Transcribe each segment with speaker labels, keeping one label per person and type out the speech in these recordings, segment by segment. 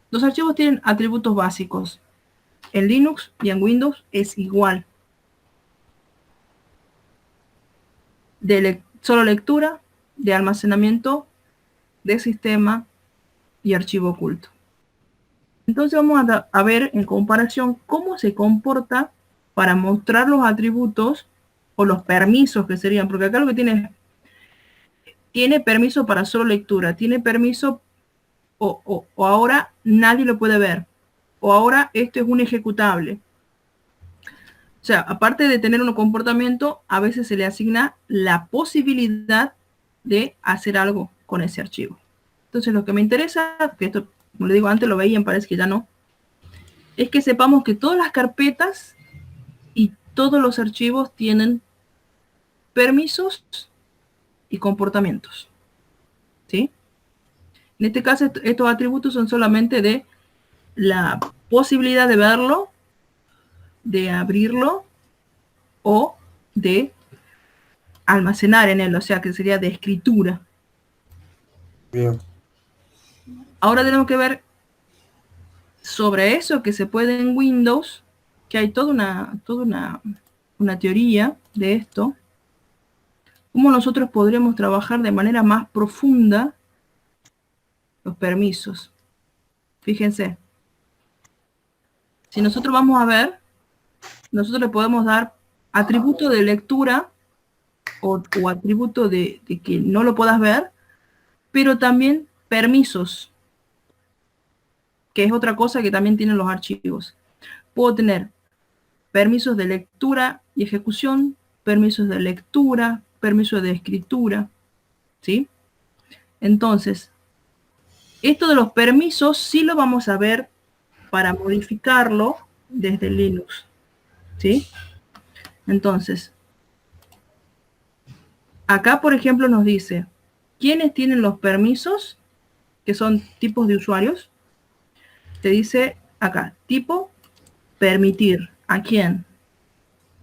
Speaker 1: Los archivos tienen atributos básicos. En Linux y en Windows es igual. Solo lectura, de almacenamiento, de sistema y archivo oculto. Entonces vamos a ver en comparación cómo se comporta para mostrar los atributos o los permisos que serían, porque acá lo que tiene permiso para solo lectura, tiene permiso o ahora nadie lo puede ver, o ahora esto es un ejecutable. O sea, aparte de tener un comportamiento, a veces se le asigna la posibilidad de hacer algo con ese archivo. Entonces lo que me interesa, que esto, como le digo antes, lo veían, parece que ya no, es que sepamos que todas las carpetas y todos los archivos tienen permisos y comportamientos. ¿Sí? En este caso, estos atributos son solamente de la posibilidad de verlo, de abrirlo o de almacenar en él, o sea, que sería de escritura.
Speaker 2: Bien.
Speaker 1: Ahora tenemos que ver sobre eso que se puede en Windows, que hay toda una teoría de esto, cómo nosotros podremos trabajar de manera más profunda los permisos. Fíjense, si nosotros vamos a ver, nosotros le podemos dar atributo de lectura o atributo de que no lo puedas ver, pero también permisos, que es otra cosa que también tienen los archivos. Puedo tener permisos de lectura y ejecución, permisos de lectura, permisos de escritura, ¿sí? Entonces, esto de los permisos sí lo vamos a ver para modificarlo desde Linux, ¿sí? Entonces, acá, por ejemplo, nos dice, ¿quiénes tienen los permisos? Que son tipos de usuarios. Te dice acá, tipo, permitir. ¿A quién?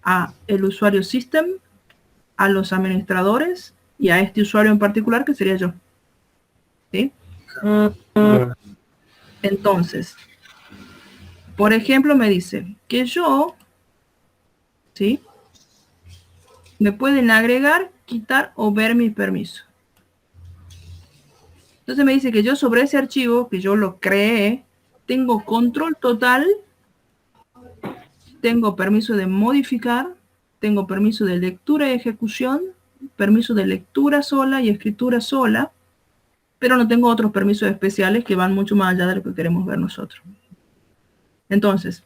Speaker 1: A el usuario system, a los administradores y a este usuario en particular que sería yo. ¿Sí?
Speaker 2: Bien.
Speaker 1: Entonces, por ejemplo, me dice que yo, ¿sí? Me pueden agregar, quitar o ver mis permisos. Entonces me dice que yo sobre ese archivo, que yo lo creé, tengo control total, tengo permiso de modificar, tengo permiso de lectura y ejecución, permiso de lectura sola y escritura sola, pero no tengo otros permisos especiales que van mucho más allá de lo que queremos ver nosotros. Entonces,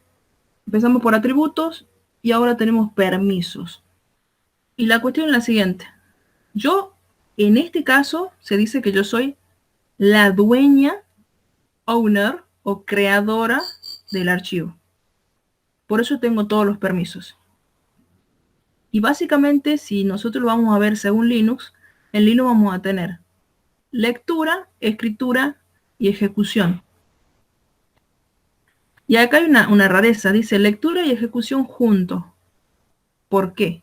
Speaker 1: empezamos por atributos y ahora tenemos permisos. Y la cuestión es la siguiente. Yo, en este caso, se dice que yo soy la dueña, owner o creadora del archivo. Por eso tengo todos los permisos. Y básicamente, si nosotros lo vamos a ver según Linux, en Linux vamos a tener lectura, escritura y ejecución. Y acá hay una rareza, dice lectura y ejecución juntos. ¿Por qué?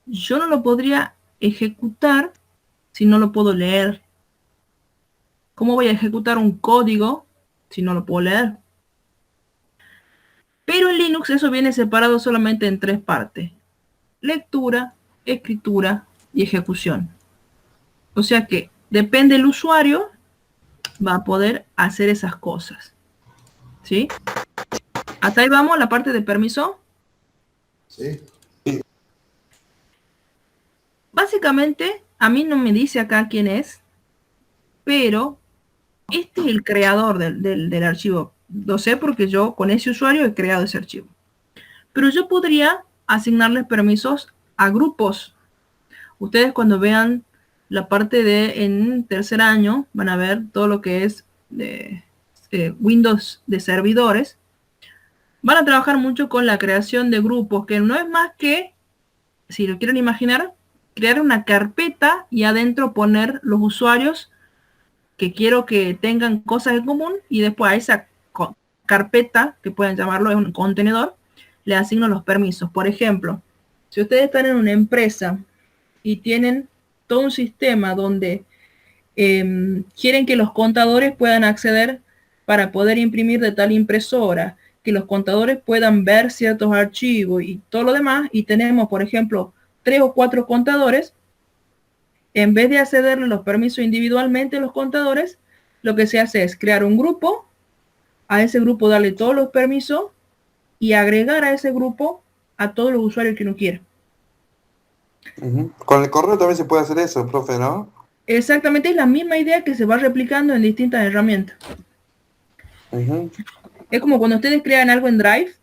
Speaker 1: Yo no lo podría ejecutar si no lo puedo leer. ¿Cómo voy a ejecutar un código si no lo puedo leer? Pero en Linux eso viene separado solamente en tres partes. Lectura, escritura y ejecución. O sea que depende del usuario, va a poder hacer esas cosas. ¿Sí? Hasta ahí vamos, la parte de permiso.
Speaker 3: Sí.
Speaker 1: Básicamente, a mí no me dice acá quién es, pero este es el creador del archivo. Lo sé porque yo con ese usuario he creado ese archivo. Pero yo podría asignarles permisos a grupos. Ustedes cuando vean la parte de en tercer año van a ver todo lo que es Windows de servidores. Van a trabajar mucho con la creación de grupos, que no es más que, si lo quieren imaginar, crear una carpeta y adentro poner los usuarios que quiero que tengan cosas en común y después a esa carpeta, que pueden llamarlo es un contenedor, le asigno los permisos. Por ejemplo, si ustedes están en una empresa y tienen todo un sistema donde quieren que los contadores puedan acceder para poder imprimir de tal impresora, que los contadores puedan ver ciertos archivos y todo lo demás, y tenemos, por ejemplo, 3 o 4 contadores, en vez de accederle los permisos individualmente a los contadores, lo que se hace es crear un grupo, a ese grupo darle todos los permisos y agregar a ese grupo a todos los usuarios que uno quiera.
Speaker 2: Con el correo también se puede hacer eso, profe, ¿no?
Speaker 1: Exactamente, es la misma idea que se va replicando en distintas herramientas. Es como cuando ustedes crean algo en Drive,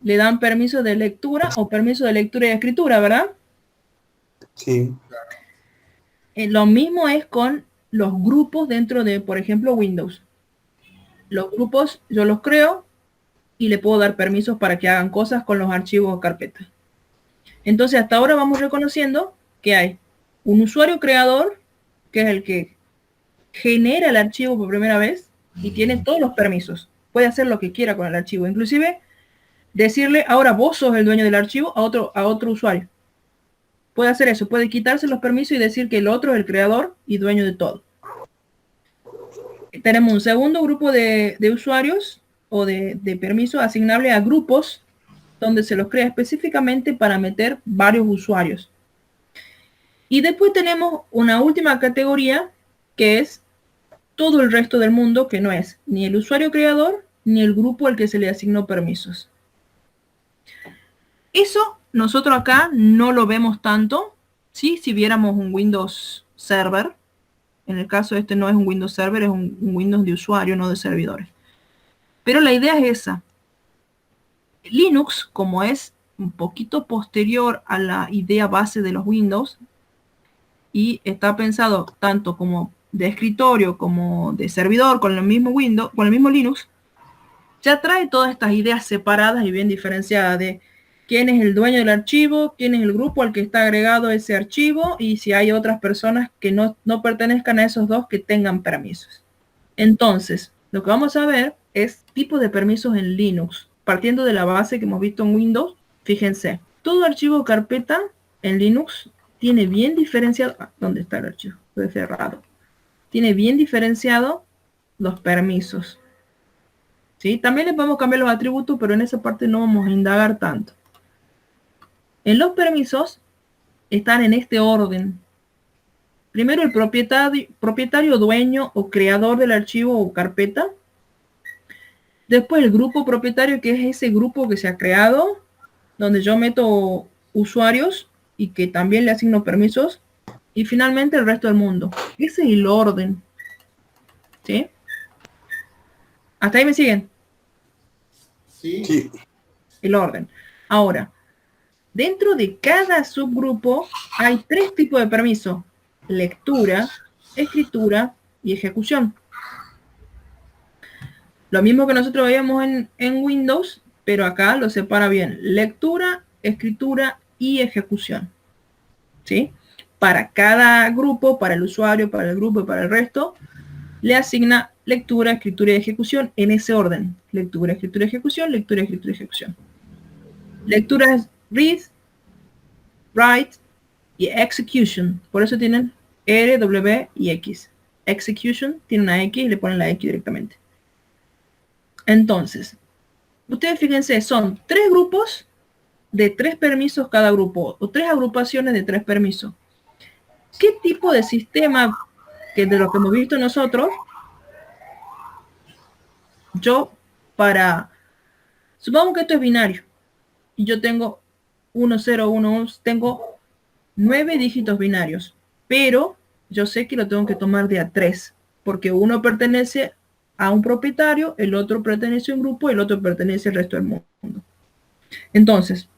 Speaker 1: le dan permiso de lectura o permiso de lectura y escritura, ¿verdad?
Speaker 2: Sí.
Speaker 1: Lo mismo es con los grupos dentro de, por ejemplo, Windows. Los grupos yo los creo y le puedo dar permisos para que hagan cosas con los archivos o carpetas. Entonces, hasta ahora vamos reconociendo que hay un usuario creador, que es el que genera el archivo por primera vez y tiene todos los permisos. Puede hacer lo que quiera con el archivo. Inclusive, decirle, ahora vos sos el dueño del archivo a otro usuario. Puede hacer eso, puede quitarse los permisos y decir que el otro es el creador y dueño de todo. Tenemos un segundo grupo de usuarios o de permisos asignables a grupos donde se los crea específicamente para meter varios usuarios. Y después tenemos una última categoría que es todo el resto del mundo, que no es ni el usuario creador ni el grupo al que se le asignó permisos. Eso nosotros acá no lo vemos tanto, ¿sí? Si viéramos un Windows Server, en el caso este no es un Windows Server, es un Windows de usuario, no de servidores. Pero la idea es esa. Linux, como es un poquito posterior a la idea base de los Windows, y está pensado tanto como de escritorio como de servidor con el mismo Windows, con el mismo Linux, ya trae todas estas ideas separadas y bien diferenciadas de quién es el dueño del archivo, quién es el grupo al que está agregado ese archivo y si hay otras personas que no pertenezcan a esos dos que tengan permisos. Entonces, lo que vamos a ver es tipos de permisos en Linux. Partiendo de la base que hemos visto en Windows, fíjense, todo archivo o carpeta en Linux tiene bien diferenciado, ¿dónde está el archivo? Fue cerrado. Tiene bien diferenciado los permisos. ¿Sí? También le podemos cambiar los atributos, pero en esa parte no vamos a indagar tanto. En los permisos están en este orden. Primero el propietario, dueño o creador del archivo o carpeta. Después el grupo propietario, que es ese grupo que se ha creado, donde yo meto usuarios y que también le asigno permisos. Y finalmente el resto del mundo. Ese es el orden. ¿Sí? ¿Hasta ahí me siguen?
Speaker 2: Sí.
Speaker 1: El orden. Ahora, dentro de cada subgrupo hay 3 tipos de permiso: lectura, escritura y ejecución. Lo mismo que nosotros veíamos en Windows, pero acá lo separa bien: lectura, escritura y ejecución. ¿Sí? Para cada grupo, para el usuario, para el grupo y para el resto, le asigna lectura, escritura y ejecución en ese orden: lectura, escritura, ejecución, lectura, escritura, ejecución. Lectura es read, write y execution. Por eso tienen R, W y X. Execution tiene una X y le ponen la X directamente. Entonces, ustedes fíjense, son 3 grupos de 3 permisos cada grupo, o 3 agrupaciones de 3 permisos. ¿Qué tipo de sistema, que de lo que hemos visto nosotros, supongamos que esto es binario, y yo tengo 1, 0, 1, 1, tengo 9 dígitos binarios, pero yo sé que lo tengo que tomar de a 3, porque uno pertenece a un propietario, el otro pertenece a un grupo y el otro pertenece al resto del mundo. Entonces,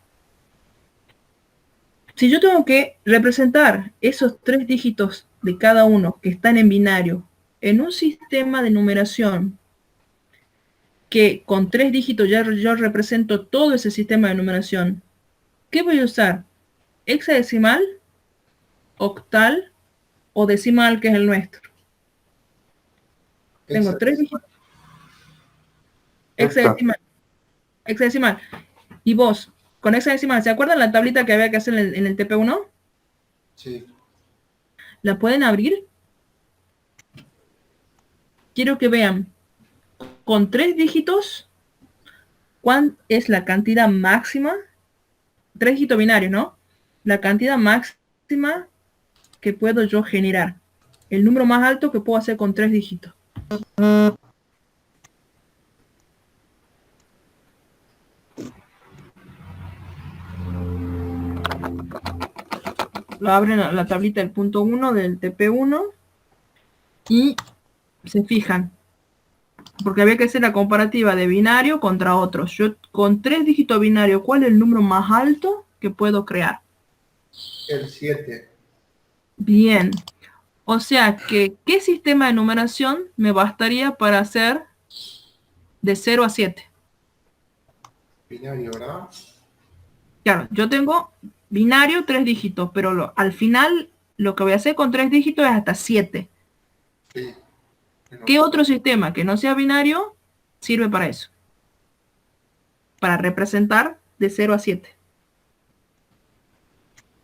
Speaker 1: si yo tengo que representar esos 3 dígitos de cada uno que están en binario en un sistema de numeración que con 3 dígitos ya yo represento todo ese sistema de numeración, ¿qué voy a usar? ¿Hexadecimal, octal o decimal, que es el nuestro? Tengo 3 dígitos. Hexadecimal. Hexadecimal. Y vos, con hexadecimal, ¿se acuerdan la tablita que había que hacer en el TP1?
Speaker 3: Sí.
Speaker 1: ¿La pueden abrir? Quiero que vean con 3 dígitos, ¿cuál es la cantidad máxima? 3 dígitos binarios, ¿no? La cantidad máxima que puedo yo generar. El número más alto que puedo hacer con 3 dígitos. Lo abren a la tablita del punto 1 del TP1 y se fijan, porque había que hacer la comparativa de binario contra otros. Yo con 3 dígitos binarios, ¿cuál es el número más alto que puedo crear?
Speaker 2: El 7.
Speaker 1: Bien. O sea que, ¿qué sistema de numeración me bastaría para hacer de 0 a 7?
Speaker 2: Binario, ¿verdad?
Speaker 1: Claro, yo tengo binario 3 dígitos, pero al final lo que voy a hacer con 3 dígitos es hasta 7.
Speaker 2: Sí.
Speaker 1: ¿Qué otro sistema que no sea binario sirve para eso? Para representar de 0 a 7.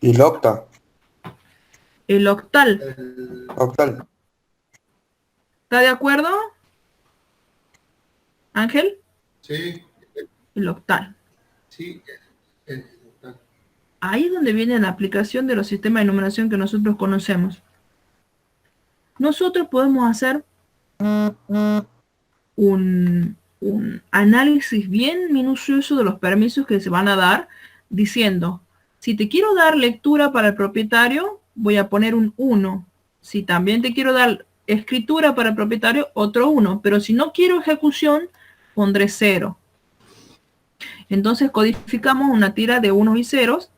Speaker 2: Y el octa.
Speaker 1: El octal.
Speaker 2: Octal.
Speaker 1: ¿Está de acuerdo, Ángel?
Speaker 2: Sí.
Speaker 1: El octal.
Speaker 2: Sí. El octal.
Speaker 1: Ahí es donde viene la aplicación de los sistemas de numeración que nosotros conocemos. Nosotros podemos hacer un análisis bien minucioso de los permisos que se van a dar, diciendo, si te quiero dar lectura para el propietario, voy a poner un 1. Si también te quiero dar escritura para el propietario, otro 1. Pero si no quiero ejecución, pondré 0. Entonces codificamos una tira de unos y ceros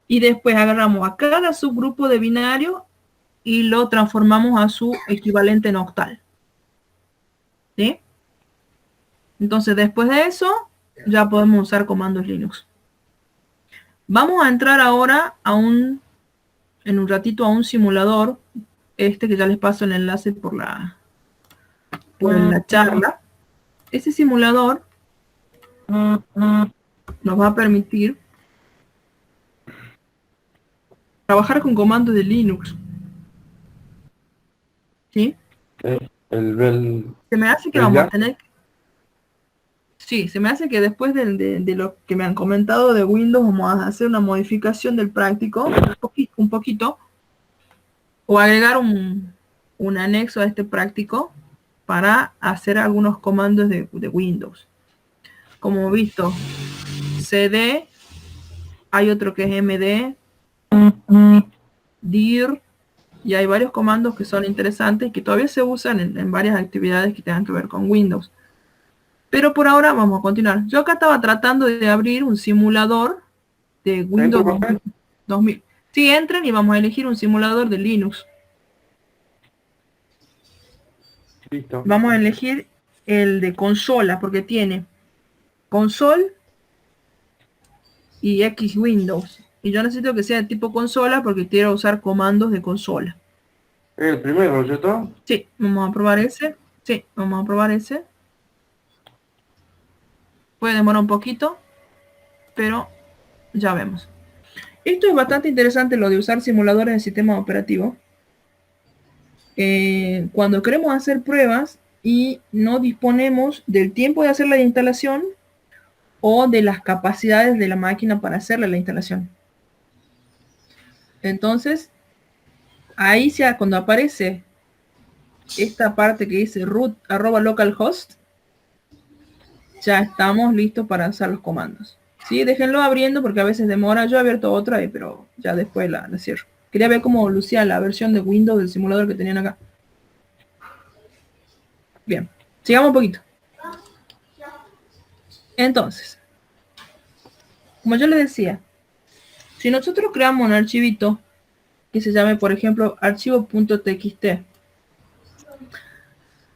Speaker 1: y después agarramos a cada subgrupo de binario y lo transformamos a su equivalente en octal. ¿Sí? Entonces, después de eso, ya podemos usar comandos Linux. Vamos a entrar ahora en un ratito a un simulador, que ya les paso el enlace por la charla. Ese simulador nos va a permitir trabajar con comandos de Linux. ¿Sí? Se me hace que vamos a tener... Sí, se me hace que después de lo que me han comentado de Windows vamos a hacer una modificación del práctico, un poquito, o agregar un anexo a este práctico para hacer algunos comandos de Windows. Como hemos visto, cd, hay otro que es md, dir, y hay varios comandos que son interesantes y que todavía se usan en varias actividades que tengan que ver con Windows. Pero por ahora vamos a continuar. Yo acá estaba tratando de abrir un simulador de Windows 2000. Sí, entren y vamos a elegir un simulador de Linux.
Speaker 2: Listo.
Speaker 1: Vamos a elegir el de consola, porque tiene console y X Windows. Y yo necesito que sea de tipo consola porque quiero usar comandos de consola.
Speaker 2: ¿El primero, cierto?
Speaker 1: Sí, vamos a probar ese. Sí, vamos a probar ese. Puede demorar un poquito, pero ya vemos. Esto es bastante interesante, lo de usar simuladores de sistemas operativos. Cuando queremos hacer pruebas y no disponemos del tiempo de hacer la instalación o de las capacidades de la máquina para hacerle la instalación. Entonces, ahí ya cuando aparece esta parte que dice root @localhost, ya estamos listos para usar los comandos. Sí, déjenlo abriendo porque a veces demora. Yo he abierto otra, pero ya después la cierro. Quería ver cómo lucía la versión de Windows del simulador que tenían acá. Bien, sigamos un poquito. Entonces, como yo les decía, si nosotros creamos un archivito que se llame, por ejemplo, archivo.txt,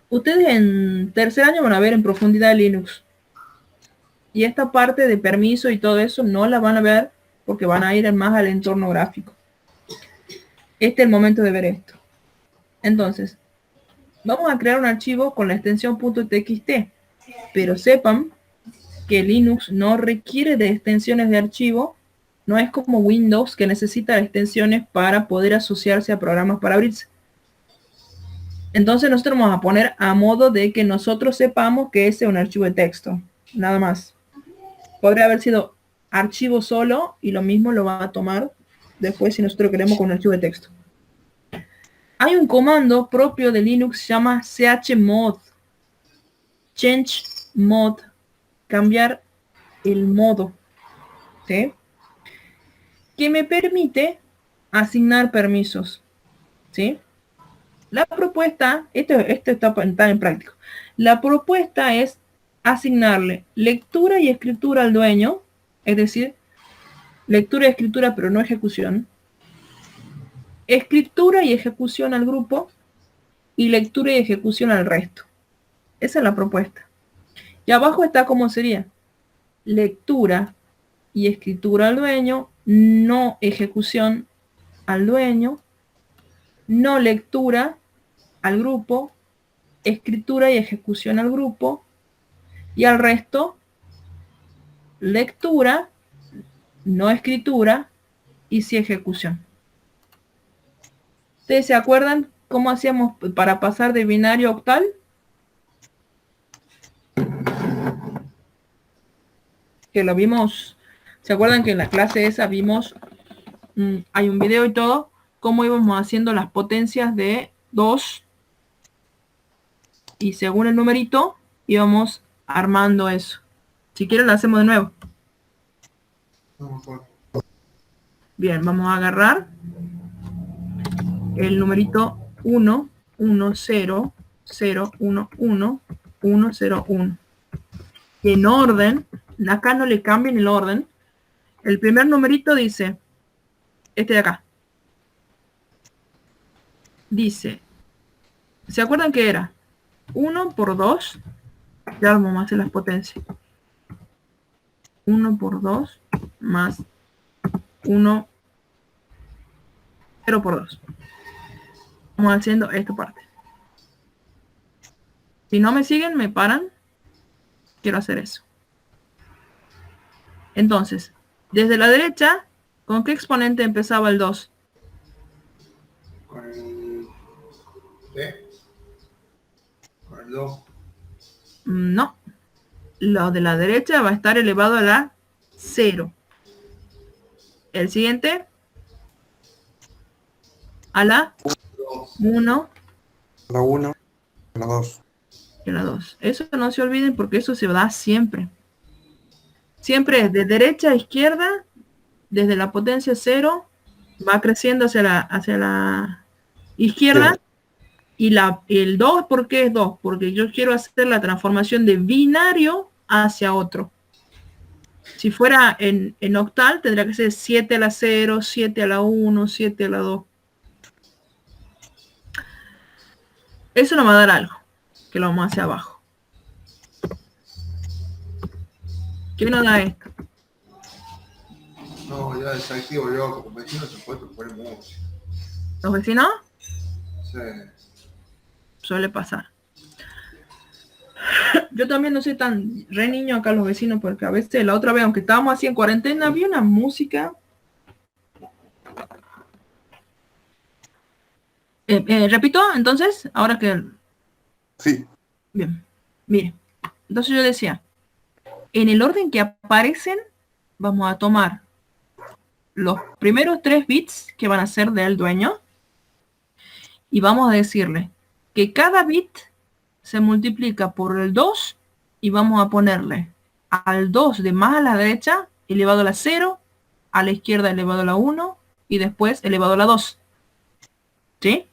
Speaker 1: ustedes en tercer año van a ver en profundidad Linux. Y esta parte de permiso y todo eso no la van a ver porque van a ir más al entorno gráfico. Este es el momento de ver esto. Entonces, vamos a crear un archivo con la extensión .txt, pero sepan que Linux no requiere de extensiones de archivo. No es como Windows que necesita extensiones para poder asociarse a programas para abrirse. Entonces nosotros vamos a poner a modo de que nosotros sepamos que ese es un archivo de texto. Nada más. Podría haber sido archivo solo y lo mismo lo va a tomar después si nosotros queremos con un archivo de texto. Hay un comando propio de Linux que se llama chmod. Change mode. Cambiar el modo. ¿Sí? Que me permite asignar permisos. ¿Sí? La propuesta, esto está en práctico. La propuesta es asignarle lectura y escritura al dueño, es decir, lectura y escritura pero no ejecución, escritura y ejecución al grupo y lectura y ejecución al resto. Esa es la propuesta. Y abajo está cómo sería: lectura y escritura al dueño, no ejecución al dueño, no lectura al grupo, escritura y ejecución al grupo, y al resto, lectura, no escritura y sí ejecución. ¿Ustedes se acuerdan cómo hacíamos para pasar de binario a octal? Que lo vimos, ¿se acuerdan que en la clase esa vimos, hay un video y todo, cómo íbamos haciendo las potencias de 2 y según el numerito íbamos armando eso? Si quieren lo hacemos de nuevo. Bien, vamos a agarrar el numerito 1, 1, 0, 0, 1, 1, 1, 0, 1. Y en orden, acá no le cambien el orden. El primer numerito dice, este de acá. Dice, ¿se acuerdan que era? 1 por 2. Ya vamos a hacer las potencias. 1 por 2 más 1, 0 por 2. Vamos haciendo esta parte. Si no me siguen, me paran. Quiero hacer eso. Entonces, desde la derecha, ¿con qué exponente empezaba el 2?
Speaker 2: Con el ¿P? Con el 2.
Speaker 1: No. Lo de la derecha va a estar elevado a la 0. El siguiente, a la 1.
Speaker 3: La 1, la 2.
Speaker 1: Y la 2. Eso no se olviden porque eso se da siempre. Siempre es de derecha a izquierda, desde la potencia 0, va creciendo hacia la izquierda. Y el 2, ¿por qué es 2? Porque yo quiero hacer la transformación de binario hacia otro. Si fuera en octal, tendría que ser 7 a la 0, 7 a la 1, 7 a la 2. Eso nos va a dar algo, que lo vamos hacia abajo. ¿Qué nos da esto?
Speaker 2: No, ya desactivo yo, como vecino se puede poner música.
Speaker 1: ¿Los vecinos?
Speaker 2: Sí.
Speaker 1: Suele pasar. Yo también no soy tan re niño acá los vecinos, porque a veces la otra vez, aunque estábamos así en cuarentena, había una música. Repito, entonces, ahora que...
Speaker 3: Sí.
Speaker 1: Bien, mire. Entonces yo decía, en el orden que aparecen, vamos a tomar los primeros 3 bits que van a ser del dueño y vamos a decirle que cada bit se multiplica por el 2 y vamos a ponerle al 2 de más a la derecha elevado a la 0, a la izquierda elevado a la 1 y después elevado a la 2. ¿Sí?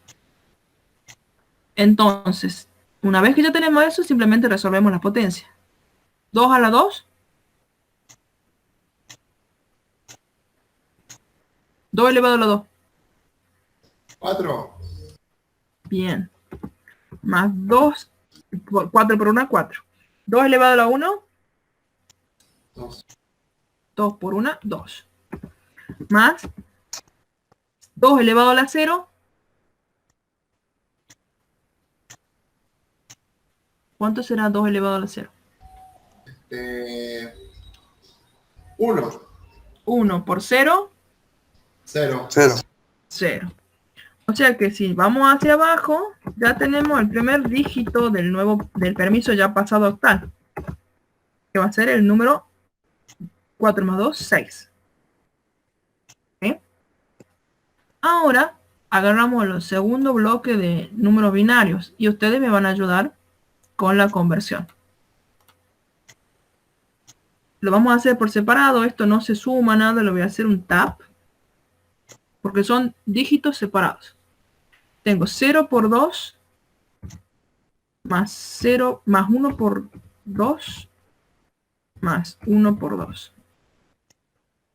Speaker 1: Entonces, una vez que ya tenemos eso, simplemente resolvemos la potencia. 2 a la 2. 2 elevado a la 2.
Speaker 2: 4.
Speaker 1: Bien. Más 2. 4 por 1, 4. 2 elevado a la 1.
Speaker 2: 2.
Speaker 1: 2 por 1, 2. Más 2 elevado a la 0. ¿Cuánto será 2 elevado a la 0?
Speaker 2: 1.
Speaker 1: 1 por 0.
Speaker 2: 0.
Speaker 3: 0.
Speaker 1: 0. O sea que si vamos hacia abajo, ya tenemos el primer dígito del permiso ya pasado a octal, que va a ser el número 4 más 2, 6. ¿Sí? Ahora agarramos el segundo bloque de números binarios y ustedes me van a ayudar con la conversión. Lo vamos a hacer por separado, esto no se suma nada, lo voy a hacer un tab, porque son dígitos separados. Tengo 0 por 2, más 0, más 1 por 2, más 1 por 2.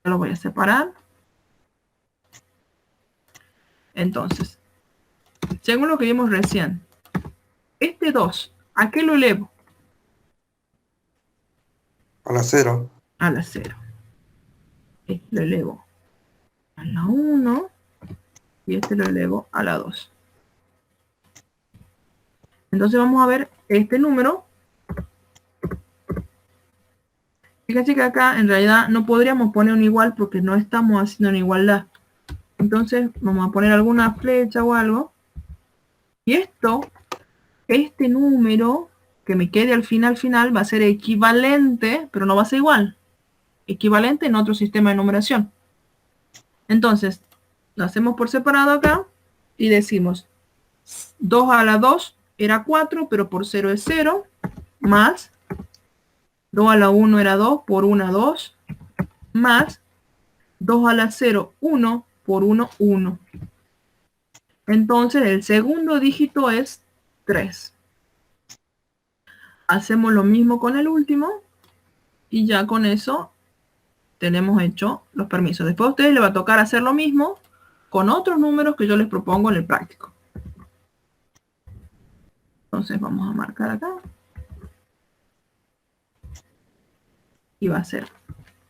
Speaker 1: Lo voy a separar. Entonces, según lo que vimos recién, este 2, ¿a qué lo elevo?
Speaker 3: A la 0.
Speaker 1: A la 0. Lo elevo a la 1 y este lo elevo a la 2. Entonces vamos a ver este número. Fíjense que acá en realidad no podríamos poner un igual porque no estamos haciendo una igualdad. Entonces vamos a poner alguna flecha o algo. Y este número que me quede al final va a ser equivalente, pero no va a ser igual. Equivalente en otro sistema de numeración. Entonces, lo hacemos por separado acá y decimos 2 a la 2 era 4, pero por 0 es 0, más 2 a la 1 era 2, por 1 2, más 2 a la 0, 1, por 1, 1. Entonces, el segundo dígito es 3. Hacemos lo mismo con el último y ya con eso tenemos hecho los permisos. Después a ustedes les va a tocar hacer lo mismo con otros números que yo les propongo en el práctico. Entonces vamos a marcar acá. Y va a ser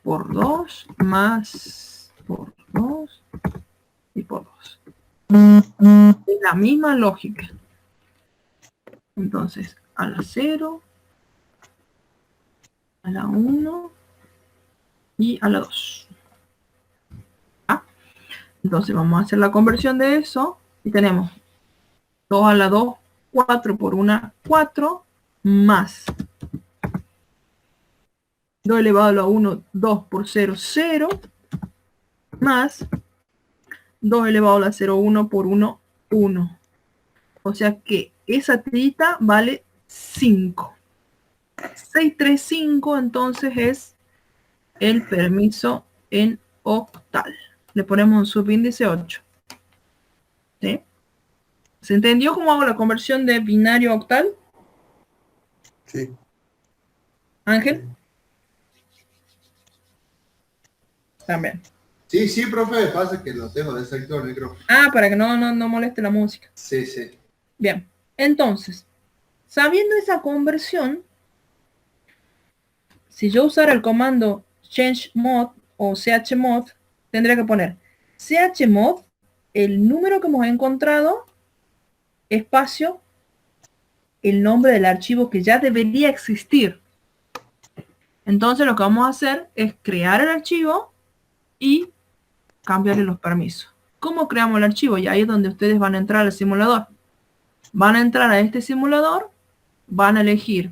Speaker 1: por 2 más por 2 y por 2. Es la misma lógica. Entonces, a la 0, a la 1 y a la 2. ¿Ah? Entonces vamos a hacer la conversión de eso y tenemos 2 a la 2, 4 por 1, 4, más 2 elevado a la 1, 2 por 0, 0, más 2 elevado a la 0, 1 por 1, 1. O sea que esa tirita vale 5. 635 entonces es el permiso en octal. Le ponemos un subíndice 8. ¿Sí? ¿Se entendió cómo hago la conversión de binario a octal?
Speaker 3: Sí.
Speaker 1: Ángel. También.
Speaker 2: Sí, sí, profe, pasa que lo tengo desactivado el micrófono.
Speaker 1: Ah, para que no moleste la música.
Speaker 2: Sí, sí.
Speaker 1: Bien, entonces, sabiendo esa conversión, si yo usara el comando chmod o chmod, tendría que poner chmod, el número que hemos encontrado, espacio, el nombre del archivo que ya debería existir. Entonces lo que vamos a hacer es crear el archivo y cambiarle los permisos. ¿Cómo creamos el archivo? Y ahí es donde ustedes van a entrar al simulador. Van a entrar a este simulador, van a elegir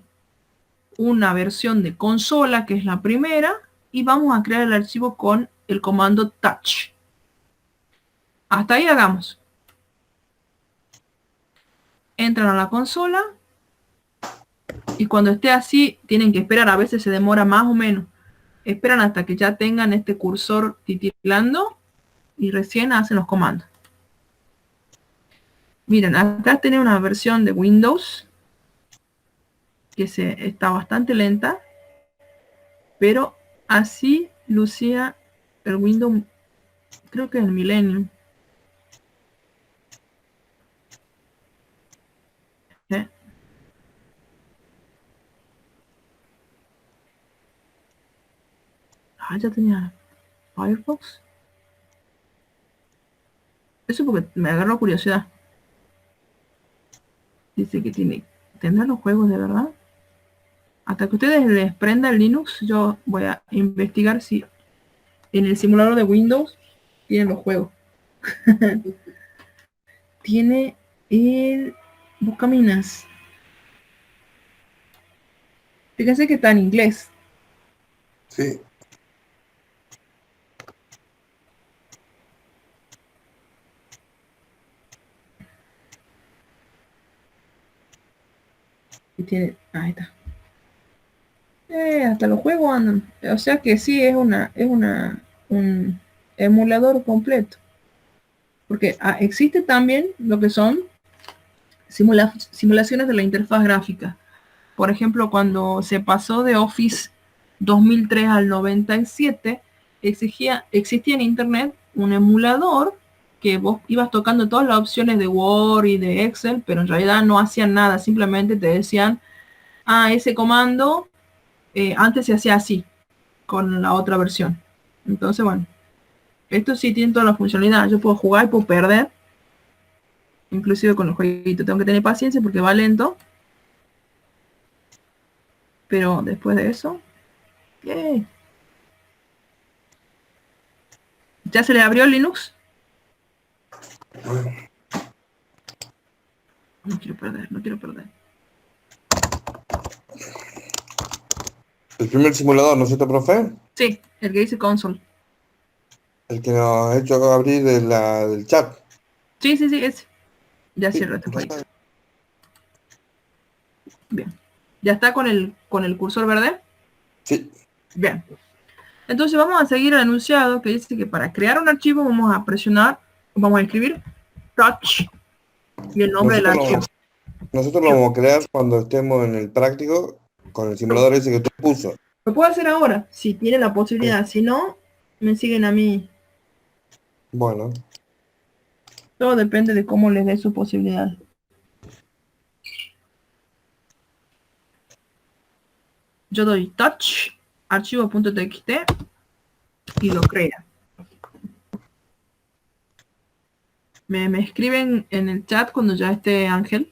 Speaker 1: una versión de consola, que es la primera, y vamos a crear el archivo con el comando touch. Hasta ahí hagamos. Entran a la consola y cuando esté así tienen que esperar, a veces se demora más o menos. Esperan hasta que ya tengan este cursor titilando y recién hacen los comandos. Miren, acá tiene una versión de Windows que está bastante lenta, pero así lucía el Windows, creo que el Millennium. ¿Eh? Ah, ya tenía Firefox. Eso porque me agarró curiosidad. Dice que tendrá los juegos de verdad. Hasta que ustedes les prenda el Linux, yo voy a investigar si en el simulador de Windows tienen los juegos. tiene el Buscaminas. Fíjense que está en inglés.
Speaker 3: Sí.
Speaker 1: Y tiene, ahí está. Hasta los juegos andan. O sea que sí un emulador completo. Porque existe también lo que son simulaciones de la interfaz gráfica. Por ejemplo, cuando se pasó de Office 2003 al 97, existía en Internet un emulador que vos ibas tocando todas las opciones de Word y de Excel, pero en realidad no hacían nada, simplemente te decían, ese comando antes se hacía así, con la otra versión. Entonces, bueno, esto sí tiene toda la funcionalidad. Yo puedo jugar y puedo perder, inclusive con el jueguito. Tengo que tener paciencia porque va lento. Pero después de eso, ¡yay! ¿Ya se le abrió el Linux? No quiero perder, no quiero perder.
Speaker 3: El primer simulador, ¿no es cierto, profe?
Speaker 1: Sí, el que dice console.
Speaker 3: El que nos ha hecho abrir del chat.
Speaker 1: Sí, sí, sí, ese. Ya
Speaker 3: Sí,
Speaker 1: cierro este
Speaker 3: ya
Speaker 1: jueguito.
Speaker 3: está.
Speaker 1: Bien. ¿Ya está con el cursor verde?
Speaker 3: Sí.
Speaker 1: Bien. Entonces vamos a seguir el enunciado que dice que para crear un archivo vamos a presionar, vamos a escribir touch y el nombre del
Speaker 3: Nosotros
Speaker 1: archivo.
Speaker 3: nosotros lo vamos a crear cuando estemos en el práctico con el simulador ese que tú puso.
Speaker 1: Lo puedo hacer ahora, si tiene la
Speaker 3: Sí.
Speaker 1: posibilidad. Si no, me siguen a mí.
Speaker 3: Bueno,
Speaker 1: Todo depende de cómo les dé su posibilidad. Yo doy touch, archivo.txt y lo crea. Me escriben en el chat cuando ya esté Ángel.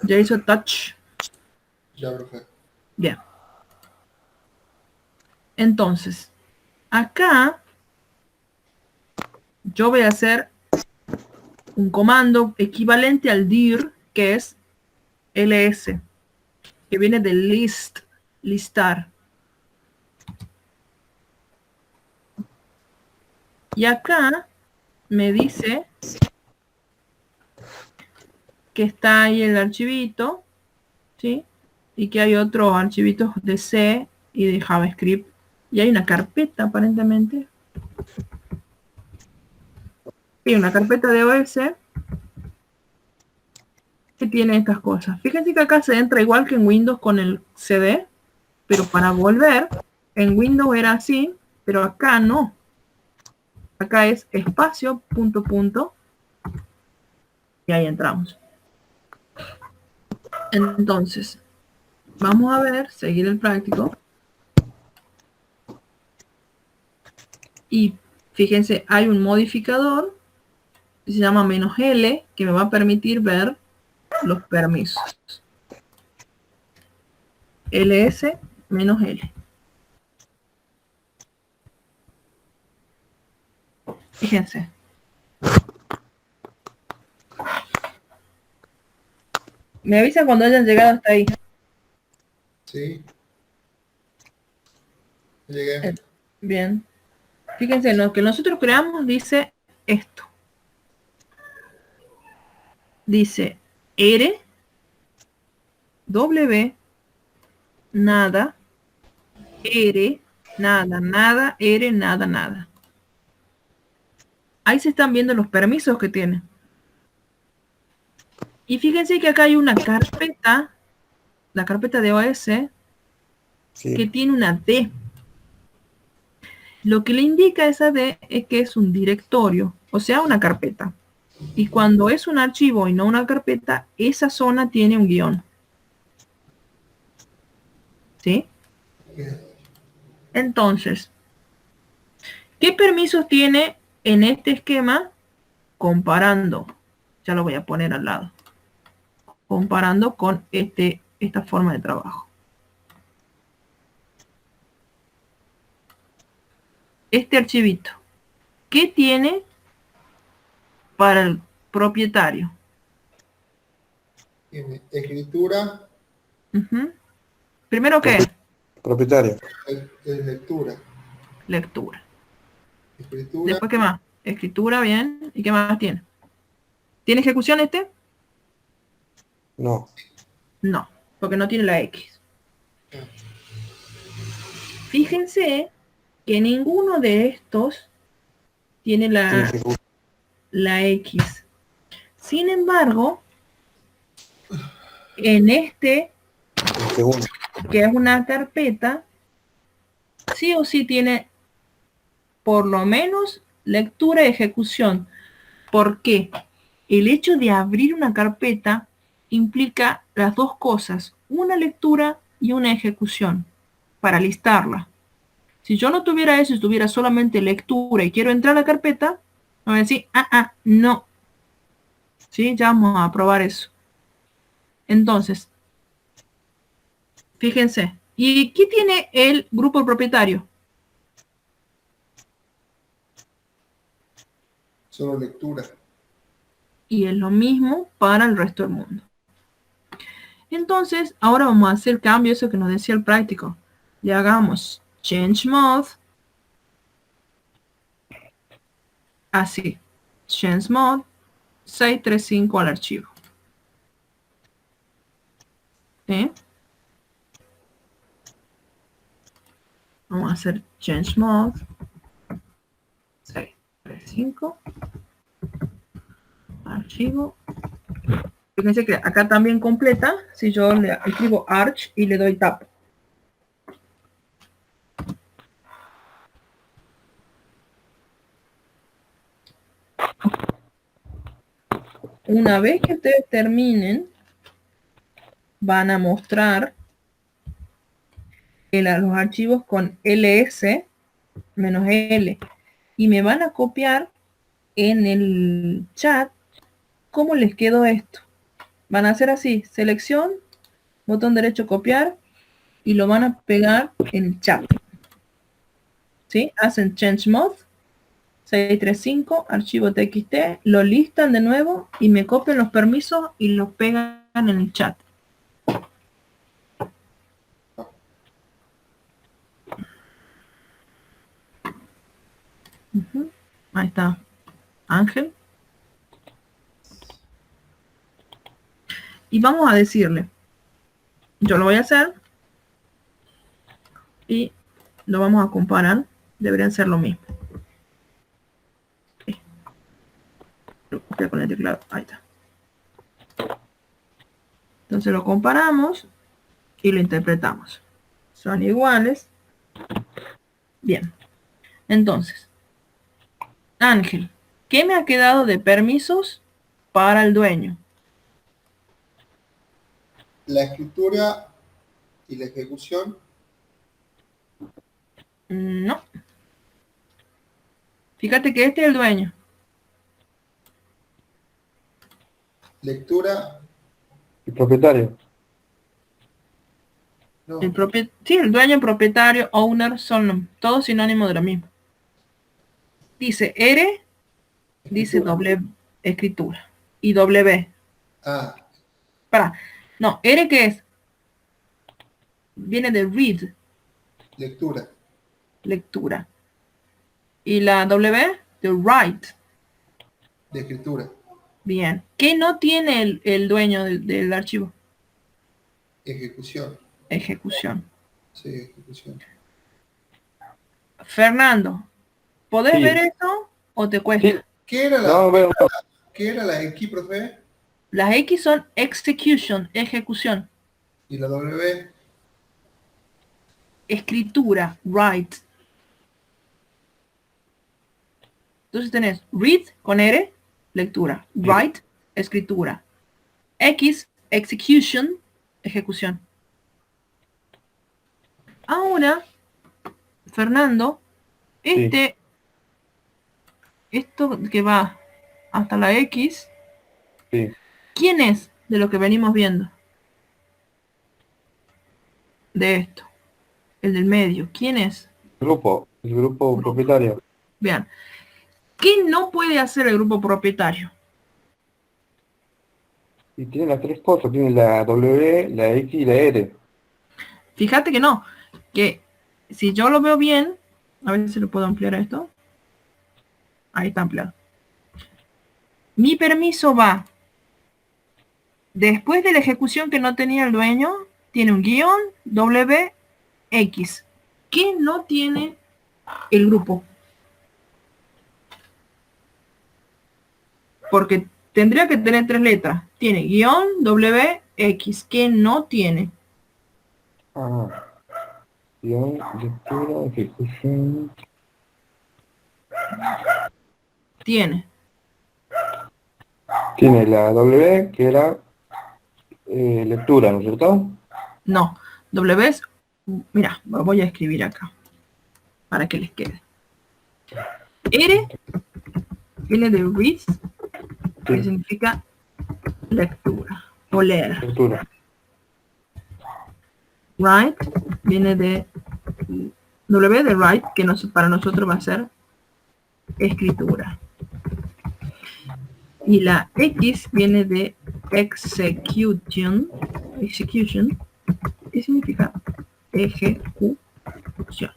Speaker 1: Ya hizo touch.
Speaker 2: Ya, profe.
Speaker 1: Bien. Entonces, acá yo voy a hacer un comando equivalente al dir, que es ls, que viene de list, listar. Y acá me dice que está ahí el archivito, ¿sí? Y que hay otros archivitos de C y de JavaScript. Y hay una carpeta, aparentemente. Y una carpeta de OS que tiene estas cosas. Fíjense que acá se entra igual que en Windows con el CD, pero para volver, en Windows era así, pero acá no. Acá es espacio, punto, punto, y ahí entramos. Entonces, vamos a ver, seguir el práctico. Y fíjense, hay un modificador que se llama "-l", que me va a permitir ver los permisos. ls-l. Fíjense. Me avisan cuando hayan llegado hasta ahí.
Speaker 2: Sí. Llegué.
Speaker 1: Bien. Fíjense, lo que nosotros creamos dice esto. Dice R, W, nada, R, nada, nada, R, nada, nada. Ahí se están viendo los permisos que tiene. Y fíjense que acá hay una carpeta, la carpeta de OS, que
Speaker 3: sí.
Speaker 1: tiene una D. Lo que le indica esa D es que es un directorio, o sea, una carpeta. Y cuando es un archivo y no una carpeta, esa zona tiene un guión. ¿Sí? Entonces, ¿qué permisos tiene en este esquema? Comparando, ya lo voy a poner al lado, comparando con esta forma de trabajo. este archivito, ¿qué tiene para el propietario?
Speaker 2: Tiene escritura,
Speaker 1: Ujú. Primero, ¿qué?
Speaker 3: Propietario.
Speaker 2: lectura.
Speaker 1: Lectura.
Speaker 2: Escritura,
Speaker 1: Después, ¿qué más? Escritura, bien. ¿Y qué más tiene? ¿Tiene ejecución este?
Speaker 3: No.
Speaker 1: No, porque no tiene la X. Fíjense que ninguno de estos tiene
Speaker 3: Tiene
Speaker 1: la,
Speaker 3: ejecución.
Speaker 1: la X. Sin embargo, en este,
Speaker 3: El segundo.
Speaker 1: que es una carpeta, sí o sí tiene por lo menos lectura y ejecución. ¿Por qué? El hecho de abrir una carpeta implica las dos cosas, una lectura y una ejecución, para listarla. Si yo no tuviera eso y tuviera solamente lectura y quiero entrar a la carpeta, me voy a decir, no. ¿Sí? Ya vamos a probar eso. Entonces, fíjense. ¿Y qué tiene el grupo propietario?
Speaker 2: solo lectura.
Speaker 1: Y es lo mismo para el resto del mundo. Entonces, ahora vamos a hacer cambio, eso que nos decía el práctico. Le hagamos change mode. Así. Change mode 635 al archivo. ¿Sí? Vamos a hacer change mode 635 archivo. Fíjense que acá también completa si yo le escribo arch y le doy tab. Una vez que ustedes terminen, van a mostrar los archivos con ls menos l y me van a copiar en el chat cómo les quedó esto. Van a hacer así, selección, botón derecho copiar y lo van a pegar en el chat. ¿Sí? Hacen change mode 635, archivo txt, lo listan de nuevo y me copian los permisos y los pegan en el chat. Ahí está Ángel. Y vamos a decirle, yo lo voy a hacer y lo vamos a comparar. Deberían ser lo mismo. Lo copio con el teclado. Ahí está. Entonces lo comparamos y lo interpretamos. Son iguales. Bien. Entonces, Ángel, ¿qué me ha quedado de permisos para el dueño?
Speaker 2: La escritura y la ejecución,
Speaker 1: No. Fíjate que este es el dueño.
Speaker 2: lectura,
Speaker 3: El propietario.
Speaker 2: no,
Speaker 1: Sí, el dueño, propietario, owner, son todos sinónimos de lo mismo. Dice R, dice
Speaker 2: escritura.
Speaker 1: doble escritura. Y W.
Speaker 2: Ah,
Speaker 1: No, R, ¿qué es? Viene de read,
Speaker 2: lectura.
Speaker 1: lectura. Y la W, de write.
Speaker 2: De escritura.
Speaker 1: Bien. ¿Qué no tiene el dueño del archivo?
Speaker 2: Ejecución.
Speaker 1: Ejecución.
Speaker 2: Sí, ejecución.
Speaker 1: Fernando, ¿podés
Speaker 3: Sí.
Speaker 1: ver esto o te cuesta?
Speaker 3: Sí.
Speaker 2: ¿Qué era
Speaker 3: No, veo.
Speaker 2: ¿Qué era la X, profe?
Speaker 1: Las X son execution, ejecución.
Speaker 2: Y la W,
Speaker 1: Escritura, write. Entonces tenés read con R, lectura. Write, escritura. X, execution, ejecución. Ahora, Fernando, esto que va hasta la X,
Speaker 3: Sí.
Speaker 1: ¿quién es de lo que venimos viendo? De esto. El del medio. ¿Quién es?
Speaker 3: el grupo propietario.
Speaker 1: Vean, ¿qué no puede hacer el grupo propietario?
Speaker 3: Y tiene las tres cosas, tiene la W, la X y la R.
Speaker 1: Fíjate que no, que si yo lo veo bien, a ver si lo puedo ampliar a esto. Ahí está ampliado. Mi permiso va después de la ejecución que no tenía el dueño, tiene un guión W X. ¿Qué no tiene el grupo? Porque tendría que tener tres letras. Tiene guión W X. ¿Qué no tiene?
Speaker 3: Ah, guión, lectura, ejecución.
Speaker 1: Tiene.
Speaker 3: Tiene la W, que era lectura, ¿no es cierto?
Speaker 1: No. W es... Mira, voy a escribir acá. Para que les quede. R viene de read, que
Speaker 3: Sí,
Speaker 1: significa lectura o leer.
Speaker 3: lectura.
Speaker 1: Write viene de W de write, que para nosotros va a ser escritura. Y la X viene de execution, que significa ejecución.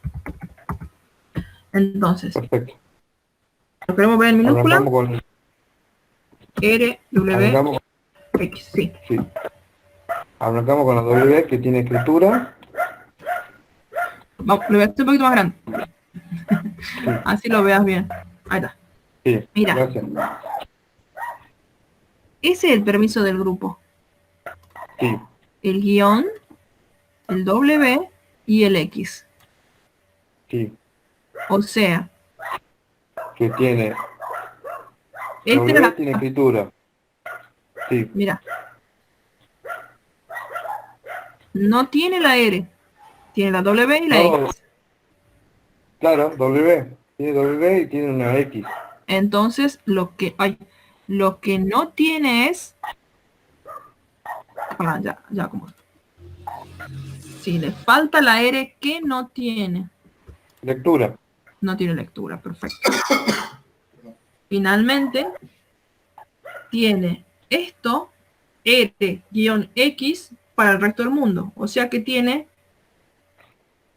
Speaker 1: Entonces,
Speaker 3: Perfecto.
Speaker 1: lo queremos ver en minúscula,
Speaker 3: Arrancamos con,
Speaker 1: R, W,
Speaker 3: arrancamos,
Speaker 1: X, sí.
Speaker 3: sí. Arrancamos con la W, que tiene escritura.
Speaker 1: Vamos, lo voy a hacer un poquito más grande. Así lo veas bien. Ahí está.
Speaker 3: Sí,
Speaker 1: Mira.
Speaker 3: gracias.
Speaker 1: Ese es el permiso del grupo.
Speaker 3: Sí,
Speaker 1: El guión, el W y el X.
Speaker 3: sí.
Speaker 1: O sea,
Speaker 3: Que tiene
Speaker 1: este
Speaker 3: W,
Speaker 1: era
Speaker 3: tiene escritura. Sí.
Speaker 1: mira, no tiene la R, tiene la W y la
Speaker 3: No,
Speaker 1: X.
Speaker 3: claro, W. Tiene W y tiene una X.
Speaker 1: Entonces, lo que no tiene es... Ah, ya como... Si le falta la R, ¿qué no tiene?
Speaker 3: Lectura.
Speaker 1: No tiene lectura, perfecto. Finalmente, tiene esto, R-X, para el resto del mundo. O sea que tiene...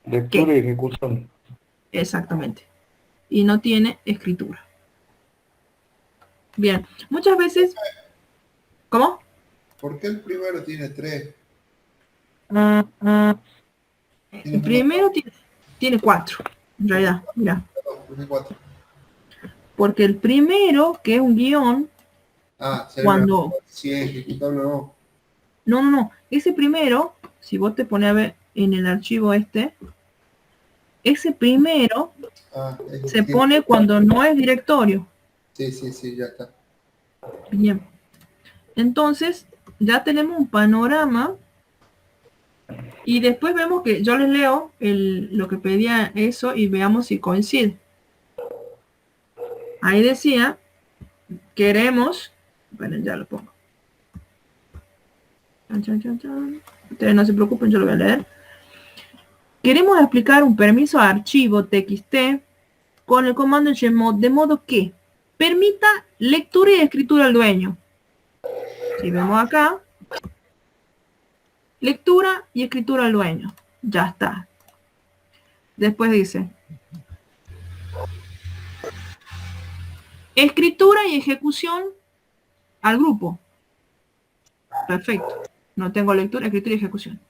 Speaker 3: Lectura
Speaker 1: ¿Qué?
Speaker 3: y ejecución.
Speaker 1: Exactamente. Y no tiene escritura. Bien, muchas veces... ¿Cómo?
Speaker 2: ¿Por qué el primero tiene tres?
Speaker 1: El primero tiene 4, en realidad, mira.
Speaker 2: Tiene cuatro.
Speaker 1: Porque el primero, que es un guión,
Speaker 2: Ah,
Speaker 1: cuando...
Speaker 2: si es ejecutable o no.
Speaker 1: No. Ese primero, si vos te pones a ver en el archivo este, ese primero
Speaker 2: Ah,
Speaker 1: se pone cuando no es directorio.
Speaker 2: Sí, ya está.
Speaker 1: Bien. Entonces, ya tenemos un panorama. Y después vemos que yo les leo lo que pedía eso y veamos si coincide. Ahí decía, queremos, bueno, ya lo pongo. Chan. Ustedes no se preocupen, yo lo voy a leer. Queremos explicar un permiso a archivo txt con el comando chmod de modo que permita lectura y escritura al dueño. Si vemos acá, lectura y escritura al dueño. Ya está. Después dice, escritura y ejecución al grupo. Perfecto. No tengo lectura, escritura y ejecución.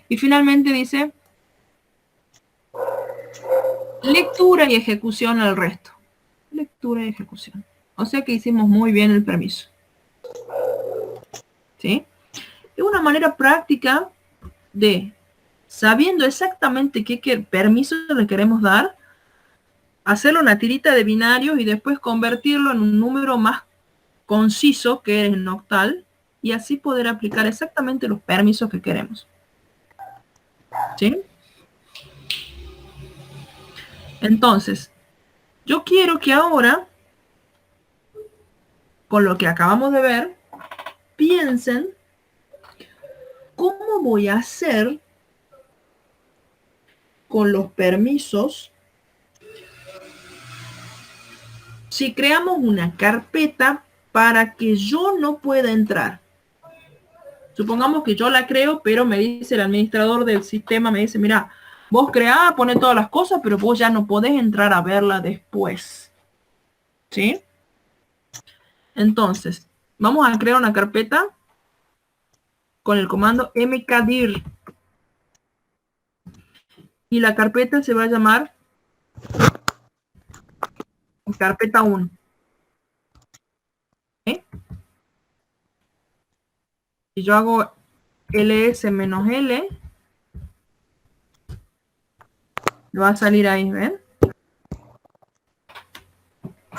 Speaker 1: Y finalmente dice, lectura y ejecución al resto. Lectura y ejecución. O sea que hicimos muy bien el permiso. ¿Sí? Es una manera práctica de, sabiendo exactamente qué permiso le queremos dar, hacerle una tirita de binarios y después convertirlo en un número más conciso, que es el octal, y así poder aplicar exactamente los permisos que queremos. ¿Sí? Entonces, yo quiero que ahora, con lo que acabamos de ver, piensen cómo voy a hacer con los permisos si creamos una carpeta para que yo no pueda entrar? Supongamos que yo la creo, pero me dice el administrador del sistema, me dice, mira, vos creá, poné todas las cosas, pero vos ya no podés entrar a verla después. ¿Sí? Entonces, vamos a crear una carpeta con el comando mkdir. Y la carpeta se va a llamar carpeta 1. ¿Sí? Y yo hago ls-l, va a salir ahí, ¿ven?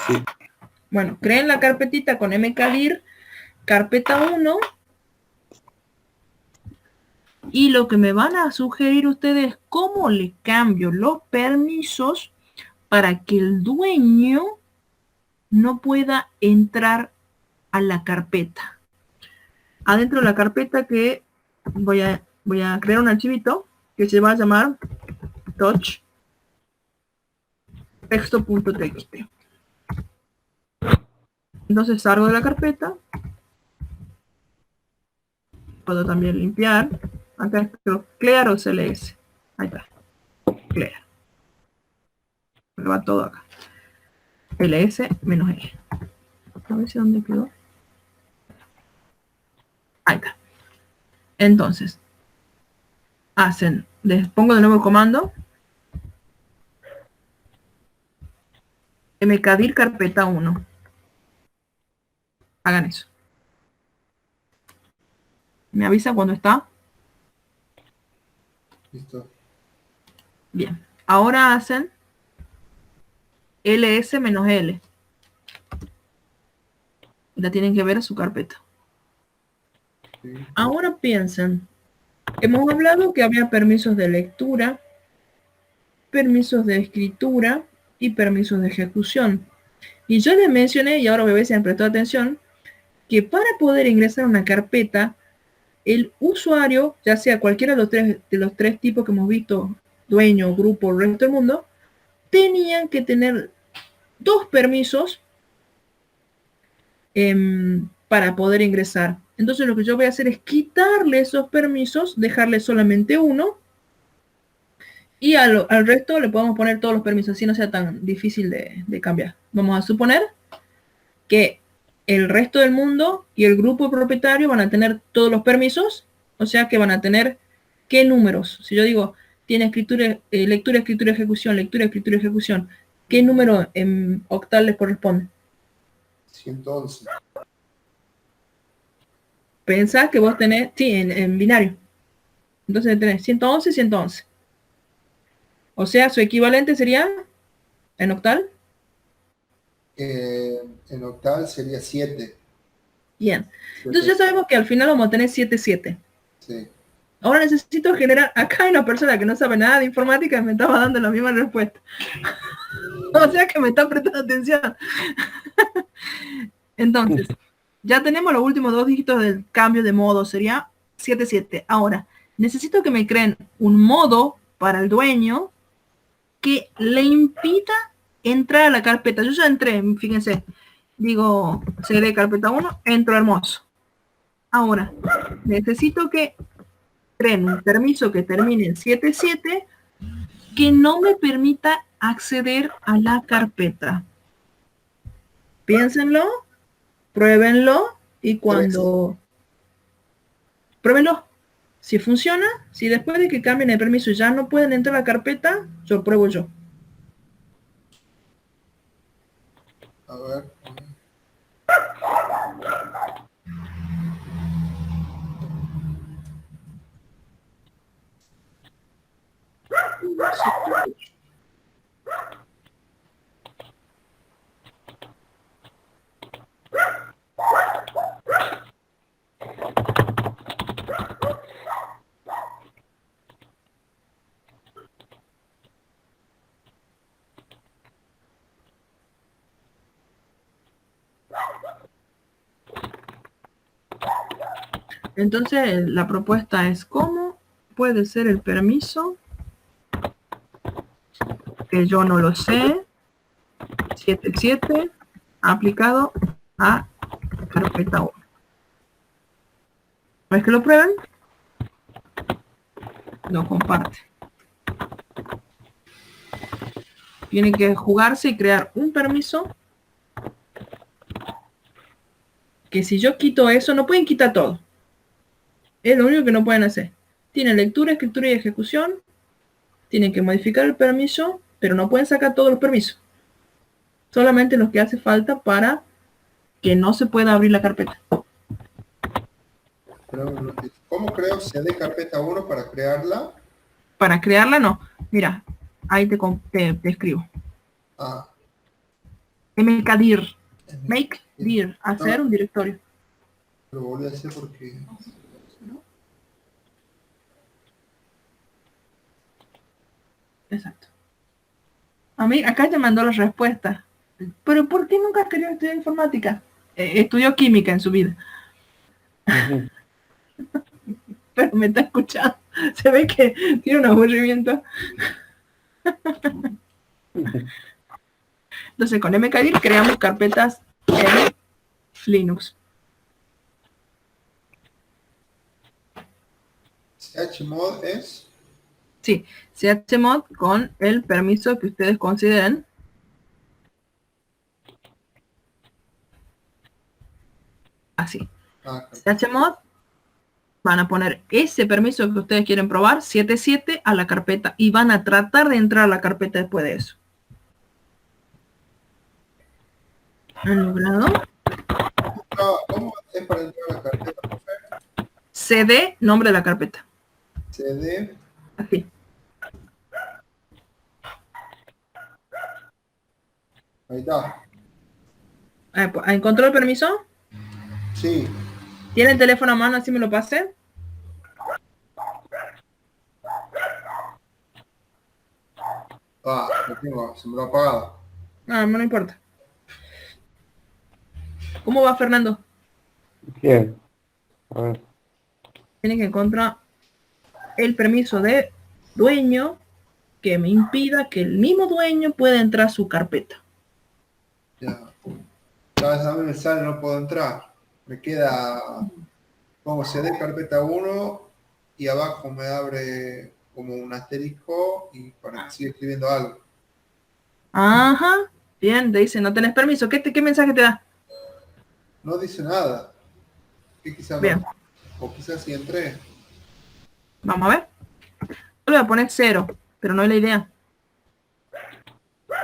Speaker 3: Sí.
Speaker 1: Bueno, creen la carpetita con mkdir, carpeta 1, y lo que me van a sugerir ustedes es cómo le cambio los permisos para que el dueño no pueda entrar a la carpeta. Adentro de la carpeta que voy a crear un archivito que se va a llamar touch texto.txt. Entonces salgo de la carpeta. Puedo también limpiar. Acá está clear o cls. Ahí está. Clear. Me va todo acá. ls-l. A ver si dónde quedó. Ahí está. Entonces, les pongo de nuevo el comando. mkdir carpeta 1. Hagan eso. ¿Me avisa cuando está?
Speaker 2: Listo.
Speaker 1: Bien. Ahora hacen ls-l. La tienen que ver a su carpeta.
Speaker 2: Sí.
Speaker 1: Ahora piensen. Hemos hablado que había permisos de lectura, permisos de escritura y permisos de ejecución. Y yo les mencioné, y ahora voy a ver si han prestado atención, que para poder ingresar a una carpeta, el usuario, ya sea cualquiera de los tres tipos que hemos visto, dueño, grupo, el resto del mundo, tenían que tener 2 permisos para poder ingresar. Entonces lo que yo voy a hacer es quitarle esos permisos, dejarle solamente uno, y al resto le podemos poner todos los permisos, así no sea tan difícil de cambiar. Vamos a suponer que el resto del mundo y el grupo propietario van a tener todos los permisos, o sea que van a tener ¿qué números? Si yo digo, tiene escritura, lectura, escritura, ejecución, lectura, escritura, ejecución, ¿qué número en octal les corresponde?
Speaker 2: 111.
Speaker 1: Pensá que vos tenés, sí, en binario. Entonces tenés 111, 111. O sea, su equivalente sería, en octal.
Speaker 2: En octal sería 7.
Speaker 1: Bien. Entonces ya sabemos que al final vamos a tener 7, 7.
Speaker 2: Sí.
Speaker 1: Ahora necesito generar, acá hay una persona que no sabe nada de informática y me estaba dando la misma respuesta. O sea que me está prestando atención. Entonces, ya tenemos los últimos 2 dígitos del cambio de modo, sería 77. Ahora, necesito que me creen un modo para el dueño que le impida entrar a la carpeta. Yo ya entré, fíjense. Digo, cd carpeta 1, entro hermoso. Ahora, necesito que creen un permiso que termine en 77 que no me permita acceder a la carpeta. Piénsenlo, pruébenlo y cuando pruébenlo, si funciona, si después de que cambien el permiso ya no pueden entrar a la carpeta, yo pruebo yo.
Speaker 2: A ver.
Speaker 1: Entonces la propuesta es cómo puede ser el permiso que yo no lo sé, 77 aplicado a carpeta 1. ¿No es que lo prueben? Lo comparte. Tienen que jugarse y crear un permiso que si yo quito eso, no pueden quitar todo. Es lo único que no pueden hacer. Tienen lectura, escritura y ejecución. Tienen que modificar el permiso, pero no pueden sacar todos los permisos. Solamente los que hace falta para que no se pueda abrir la carpeta.
Speaker 2: Pero, ¿cómo creo CD carpeta 1 para crearla?
Speaker 1: Para crearla, no. Mira, ahí te escribo.
Speaker 2: Ah,
Speaker 1: mkdir. Make dir. Hacer un directorio.
Speaker 2: lo volví a hacer porque...
Speaker 1: Exacto. A mí, acá te mandó la respuesta. Pero ¿por qué nunca has querido estudiar informática? Estudió química en su vida.
Speaker 3: Ujú.
Speaker 1: Pero me está escuchando. Se ve que tiene un aburrimiento. Entonces con mkdir creamos carpetas en Linux.
Speaker 2: chmod es...
Speaker 1: Sí, chmod con el permiso que ustedes consideren. Así.
Speaker 2: Ah,
Speaker 1: chmod, van a poner ese permiso que ustedes quieren probar, 77, a la carpeta y van a tratar de entrar a la carpeta después de eso. ¿Han logrado?
Speaker 2: ¿Cómo es para entrar a la carpeta?
Speaker 1: cd, nombre de la carpeta.
Speaker 2: CD,
Speaker 1: Así.
Speaker 2: ahí está.
Speaker 1: ¿Encontró el permiso?
Speaker 2: Sí.
Speaker 1: ¿Tiene el teléfono a mano? Así me lo pase.
Speaker 2: Ah, lo tengo, se me lo ha apagado.
Speaker 1: No importa. ¿Cómo va, Fernando?
Speaker 3: Bien. A ver.
Speaker 1: Tiene que encontrar el permiso de dueño que me impida que el mismo dueño pueda entrar a su carpeta.
Speaker 2: Ya. Cada vez a mí me sale, no puedo entrar. Me queda, pongo CD carpeta 1 y abajo me abre como un asterisco y para que siga escribiendo algo.
Speaker 1: Ajá. Bien, te dice, no tenés permiso. ¿Qué mensaje te da?
Speaker 2: No dice nada. Que quizás
Speaker 1: Bien.
Speaker 2: no. O quizás sí entré.
Speaker 1: Vamos a ver. Yo le voy a poner 0, pero no es la idea.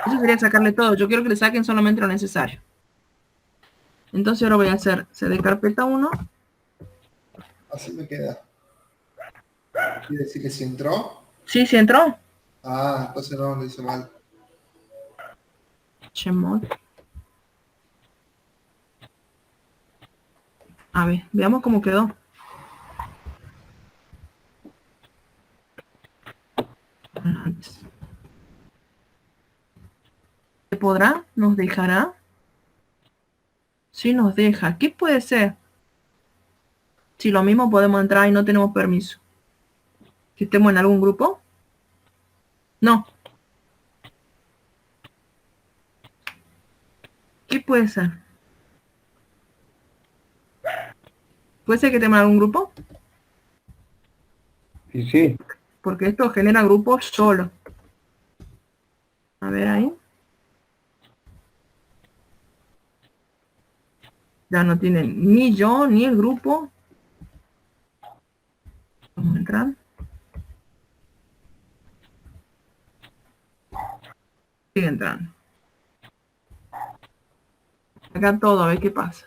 Speaker 1: Eso sería sacarle todo. Yo quiero que le saquen solamente lo necesario. Entonces ahora voy a hacer cd carpeta 1.
Speaker 2: Así me queda. ¿Quiere decir que sí entró?
Speaker 1: Sí, sí entró.
Speaker 2: Ah, entonces no, lo hice mal.
Speaker 1: Chmod. A ver, veamos cómo quedó. ¿Se podrá? ¿Nos dejará? Sí nos deja. ¿Qué puede ser? Si lo mismo podemos entrar y no tenemos permiso. ¿Que estemos en algún grupo? No. ¿Qué puede ser? ¿Puede ser que estemos en algún grupo?
Speaker 3: Y sí.
Speaker 1: Porque esto genera grupos solo. A ver ahí. Ya no tiene ni yo ni el grupo. Vamos a entrar. Sigue entrando. Acá todo, a ver qué pasa.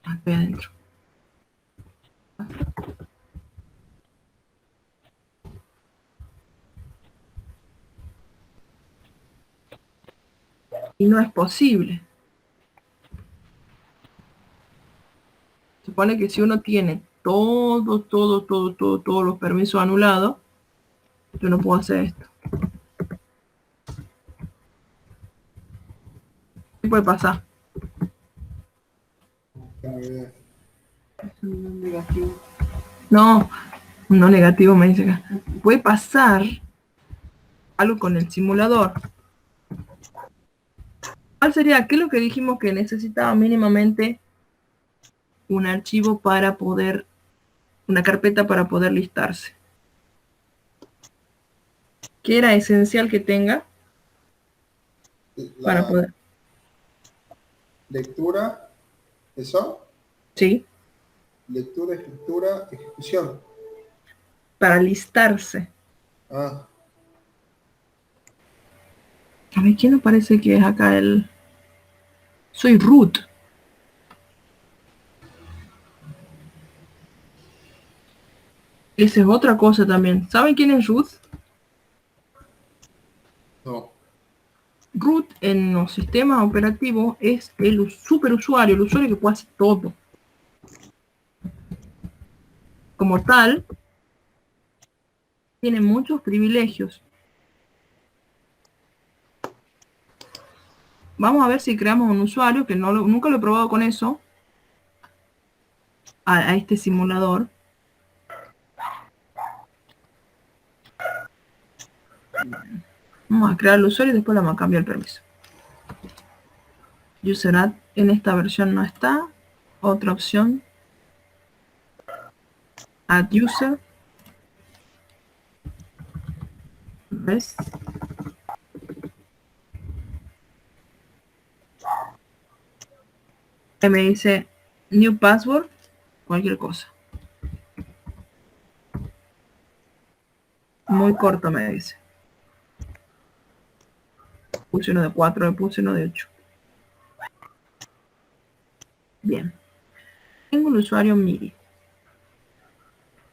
Speaker 1: Aquí adentro. Y no es posible. Supone que si uno tiene todos los permisos anulados, yo no puedo hacer esto. ¿Qué puede pasar?
Speaker 2: Muy bien.
Speaker 1: Eso
Speaker 4: Negativo.
Speaker 1: No, no negativo me dice acá. Puede pasar algo con el simulador. ¿Cuál sería? ¿Qué es lo que dijimos que necesitaba mínimamente un archivo para poder, una carpeta para poder listarse? ¿Qué era esencial que tenga para
Speaker 2: La
Speaker 1: poder?
Speaker 2: lectura, eso,
Speaker 1: Sí,
Speaker 2: lectura, escritura, ejecución.
Speaker 1: para listarse.
Speaker 2: Ah,
Speaker 1: A ver, ¿quién nos parece que es acá el...? Soy root. Esa es otra cosa también. ¿Saben quién es root?
Speaker 2: no.
Speaker 1: Root en los sistemas operativos es el superusuario, el usuario que puede hacer todo. Como tal, tiene muchos privilegios. Vamos a ver si creamos un usuario, que nunca lo he probado con eso, a este simulador. Vamos a crear el usuario y después le vamos a cambiar el permiso. User add en esta versión no está. Otra opción. Add user. ¿Ves? Que me dice new password, cualquier cosa. Muy corto me dice. Puse uno de 4, le puse uno de 8. Bien. Tengo el usuario MIDI.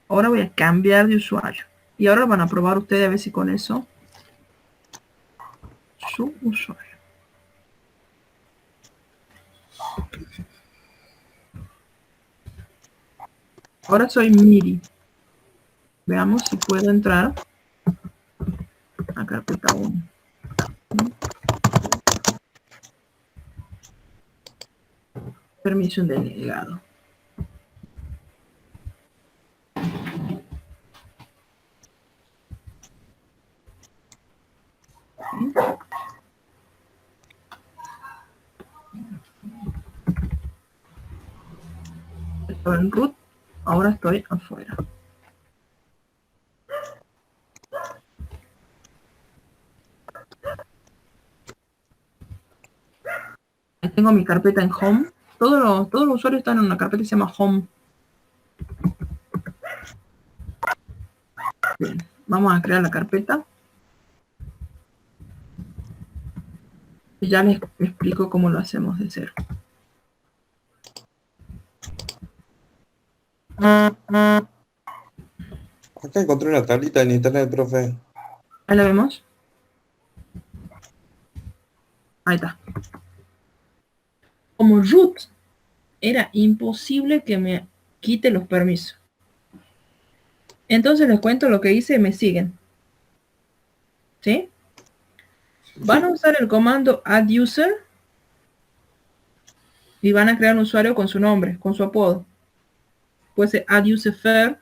Speaker 1: Ahora voy a cambiar de usuario. Y ahora lo van a probar ustedes a ver si con eso su usuario. Ahora soy MIDI. Veamos si puedo entrar a carpeta 1. Permiso denegado. Estoy en root, ahora estoy afuera. Ahí tengo mi carpeta en home. Todos los usuarios están en una carpeta que se llama home. Bien, vamos a crear la carpeta. Y ya les explico cómo lo hacemos de cero.
Speaker 3: Acá encontré una tablita en internet, profe.
Speaker 1: Ahí la vemos. Ahí está. Como root, era imposible que me quite los permisos. Entonces les cuento lo que hice y me siguen. ¿Sí? Van a usar el comando add user y van a crear un usuario con su nombre, con su apodo. Puede ser add user fair.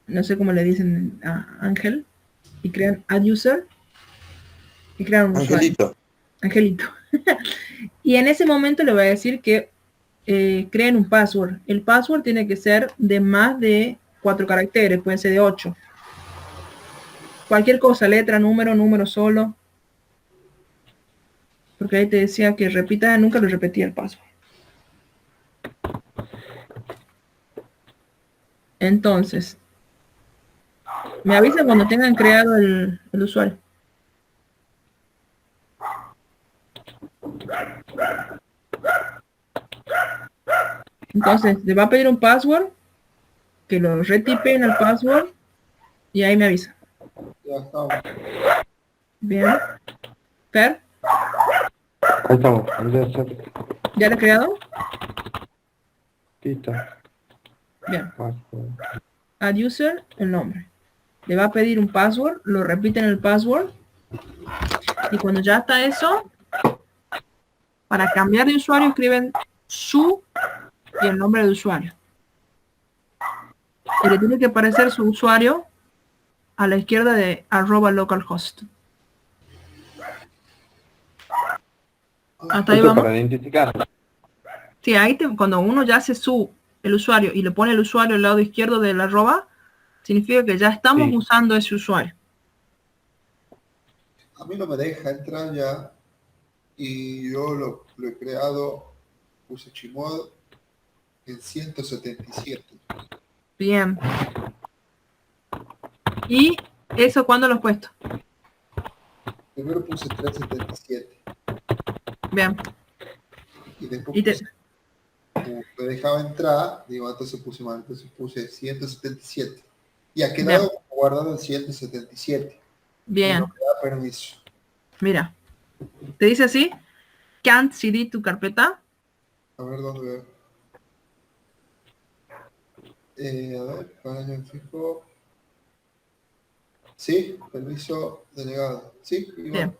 Speaker 1: No sé cómo le dicen a Ángel. Y crean add user. Y crean un
Speaker 3: Angelito.
Speaker 1: usuario. Angelito. Y en ese momento le voy a decir que creen un password. El password tiene que ser de más de 4 caracteres, pueden ser de 8. Cualquier cosa, letra, número solo. Porque ahí te decía que repita, nunca lo repetía el password. Entonces, me avisan cuando tengan creado el usuario. Entonces, le va a pedir un password, que lo retipen el password y ahí me avisa.
Speaker 2: Ya estamos.
Speaker 1: Bien. Per,
Speaker 3: Ahí estamos.
Speaker 1: ¿ya lo he creado?
Speaker 3: Listo.
Speaker 1: Bien. Add user, el nombre. Le va a pedir un password, lo repiten el password. Y cuando ya está eso, Para cambiar de usuario escriben su y el nombre del usuario. Y le tiene que aparecer su usuario a la izquierda de @localhost. Hasta ahí
Speaker 3: Esto
Speaker 1: vamos.
Speaker 3: para identificar.
Speaker 1: Sí, ahí cuando uno ya hace el usuario y le pone el usuario al lado izquierdo del arroba, significa que ya estamos
Speaker 3: Sí.
Speaker 1: usando ese usuario.
Speaker 2: A mí no me deja entrar ya y yo lo he creado, puse Chimod en 177.
Speaker 1: Bien. ¿Y eso cuándo lo has puesto?
Speaker 2: Primero puse 377
Speaker 1: Bien.
Speaker 2: y después
Speaker 1: Y
Speaker 2: puse, como me dejaba entrar, digo, entonces puse mal, entonces puse 177. Y ha quedado
Speaker 1: bien,
Speaker 2: guardado en 177. Y no
Speaker 1: bien.
Speaker 2: me da permiso.
Speaker 1: Mira, te dice así, can't cd tu carpeta.
Speaker 2: A ver dónde veo. A ver, panel fijo. Sí, permiso denegado. Sí,
Speaker 1: Bien.
Speaker 2: igual.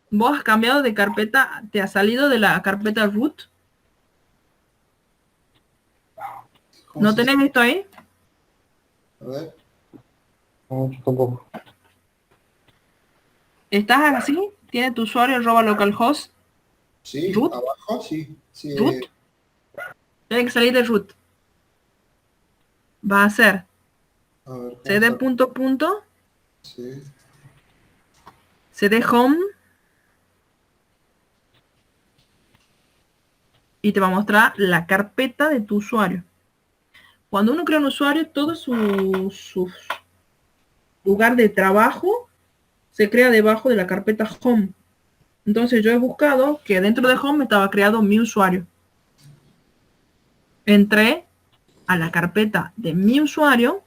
Speaker 1: Vos has cambiado de carpeta, te has salido de la carpeta root.
Speaker 2: ¿Cómo
Speaker 1: ¿No
Speaker 2: se hace?
Speaker 1: tenés esto ahí?
Speaker 2: A ver.
Speaker 3: No, yo tampoco.
Speaker 1: ¿Estás así? ¿Tiene tu usuario @localhost
Speaker 2: Sí,
Speaker 1: root?
Speaker 2: abajo, sí. Sí,
Speaker 1: ¿Root? Tiene que salir de root. Va a ser
Speaker 2: a ver, ¿cómo
Speaker 1: cd
Speaker 2: sale?
Speaker 1: punto punto,
Speaker 2: Sí,
Speaker 1: cd home y te va a mostrar la carpeta de tu usuario. Cuando uno crea un usuario, todo su lugar de trabajo se crea debajo de la carpeta home. Entonces yo he buscado que dentro de home estaba creado mi usuario. Entré a la carpeta de mi usuario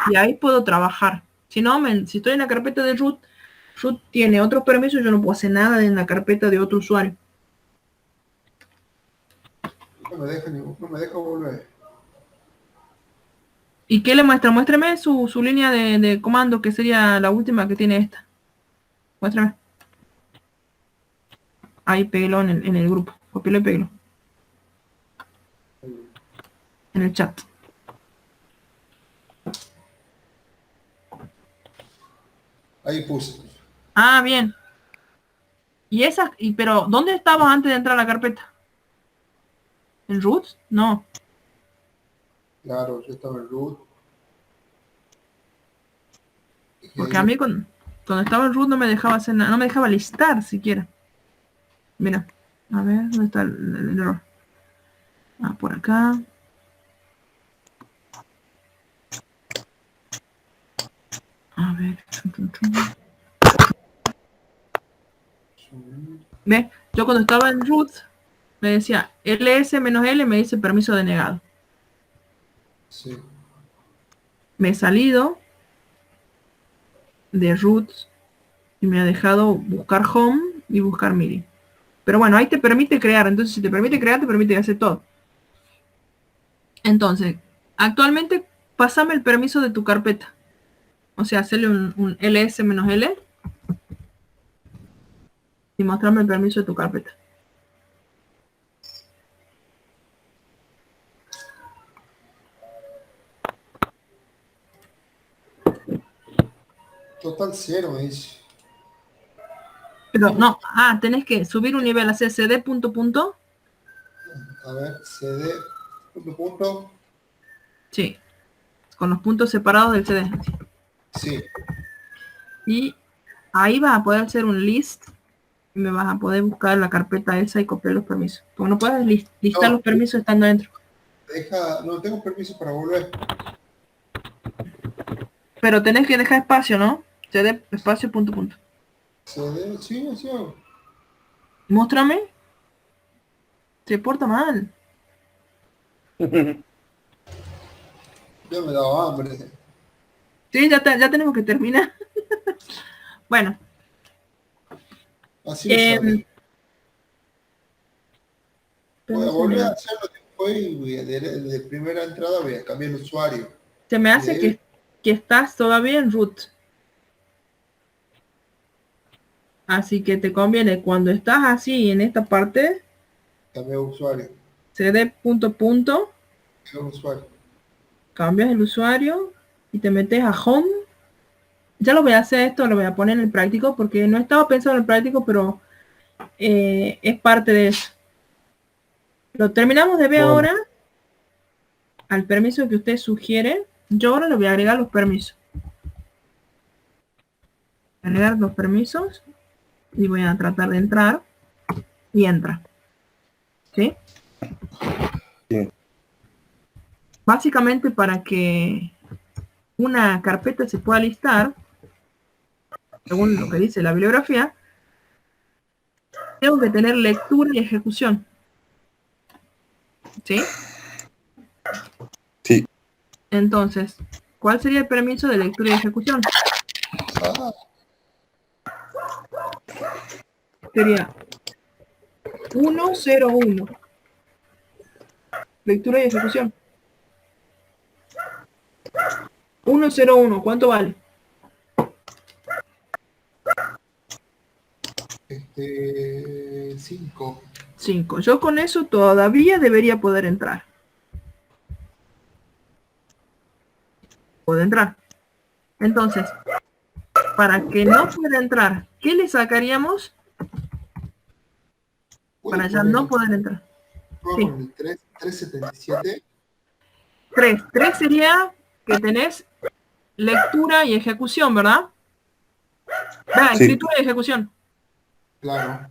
Speaker 1: y ahí puedo trabajar. Si no, si estoy en la carpeta de root, root tiene otros permisos, yo no puedo hacer nada en la carpeta de otro usuario.
Speaker 2: no me deja volver.
Speaker 1: ¿Y qué le muestra? Muéstrame su línea de comando, que sería la última que tiene esta. Muéstrame. Ahí pégalo en el grupo. Copialo y pégalo. En el chat.
Speaker 2: Ahí puse.
Speaker 1: Ah, bien. Pero ¿dónde estabas antes de entrar a la carpeta? ¿En root? No.
Speaker 2: Claro, yo estaba en root. Y
Speaker 1: Porque
Speaker 2: ahí
Speaker 1: a mí cuando estaba en root no me dejaba hacer nada, no me dejaba listar siquiera. Mira, a ver, ¿dónde está el error? Ah, por acá. A ver. ¿Ves? Yo cuando estaba en root me decía ls-l me dice permiso denegado.
Speaker 2: sí.
Speaker 1: Me he salido de root y me ha dejado buscar home y buscar MIDI. Pero bueno, ahí te permite crear. Entonces, si te permite crear, te permite hacer todo. Entonces, actualmente, pásame el permiso de tu carpeta. O sea, hacerle un ls-l y mostrarme el permiso de tu carpeta.
Speaker 2: Total cero me dice.
Speaker 1: Pero no, tenés que subir un nivel, hacer cd punto punto.
Speaker 2: A ver, cd, punto, punto.
Speaker 1: Sí, con los puntos separados del cd.
Speaker 2: Sí,
Speaker 1: Y ahí vas a poder hacer un list y me vas a poder buscar la carpeta esa y copiar los permisos. Porque no puedes listar
Speaker 2: no,
Speaker 1: los permisos estando dentro.
Speaker 2: no tengo permiso para volver.
Speaker 1: Pero tenés que dejar espacio, ¿no? cd espacio punto punto.
Speaker 2: cd, sí, sí hago.
Speaker 1: Muéstrame. Se porta mal.
Speaker 2: Ya me daba hambre.
Speaker 1: Sí, ya tenemos que terminar. Bueno,
Speaker 2: Así me sale. Voy a volver a
Speaker 1: se
Speaker 2: hacer lo que fue y de primera entrada voy a cambiar el usuario.
Speaker 1: me
Speaker 2: Y de
Speaker 1: hace
Speaker 2: ahí,
Speaker 1: que estás todavía en root. Así que te conviene cuando estás así en esta parte,
Speaker 2: Cambiar usuario.
Speaker 1: cd punto punto,
Speaker 2: Cambiar usuario.
Speaker 1: cambias el usuario y te metes a home. Ya lo voy a hacer esto, lo voy a poner en el práctico porque no estaba pensando en el práctico, pero es parte de eso. Lo terminamos de ver
Speaker 3: Bueno.
Speaker 1: ahora al permiso que usted sugiere. Yo ahora le voy a agregar los permisos. Agregar los permisos y voy a tratar de entrar y entra. ¿Sí?
Speaker 3: Sí.
Speaker 1: Básicamente para que una carpeta se pueda listar, según lo que dice la bibliografía, tengo que tener lectura y ejecución. ¿Sí?
Speaker 3: Sí.
Speaker 1: Entonces, ¿cuál sería el permiso de lectura y ejecución?
Speaker 2: Ah,
Speaker 1: Sería 101. Lectura y ejecución. 101, ¿cuánto vale?
Speaker 2: 5.
Speaker 1: 5. Yo con eso todavía debería poder entrar. Puedo entrar. Entonces, para que no pueda entrar, ¿qué le sacaríamos para ya no poder entrar? Sí.
Speaker 2: Con el 377.
Speaker 1: 3. 3 sería que tenés lectura y ejecución, ¿verdad?
Speaker 3: Sí.
Speaker 1: Escritura y ejecución.
Speaker 2: Claro.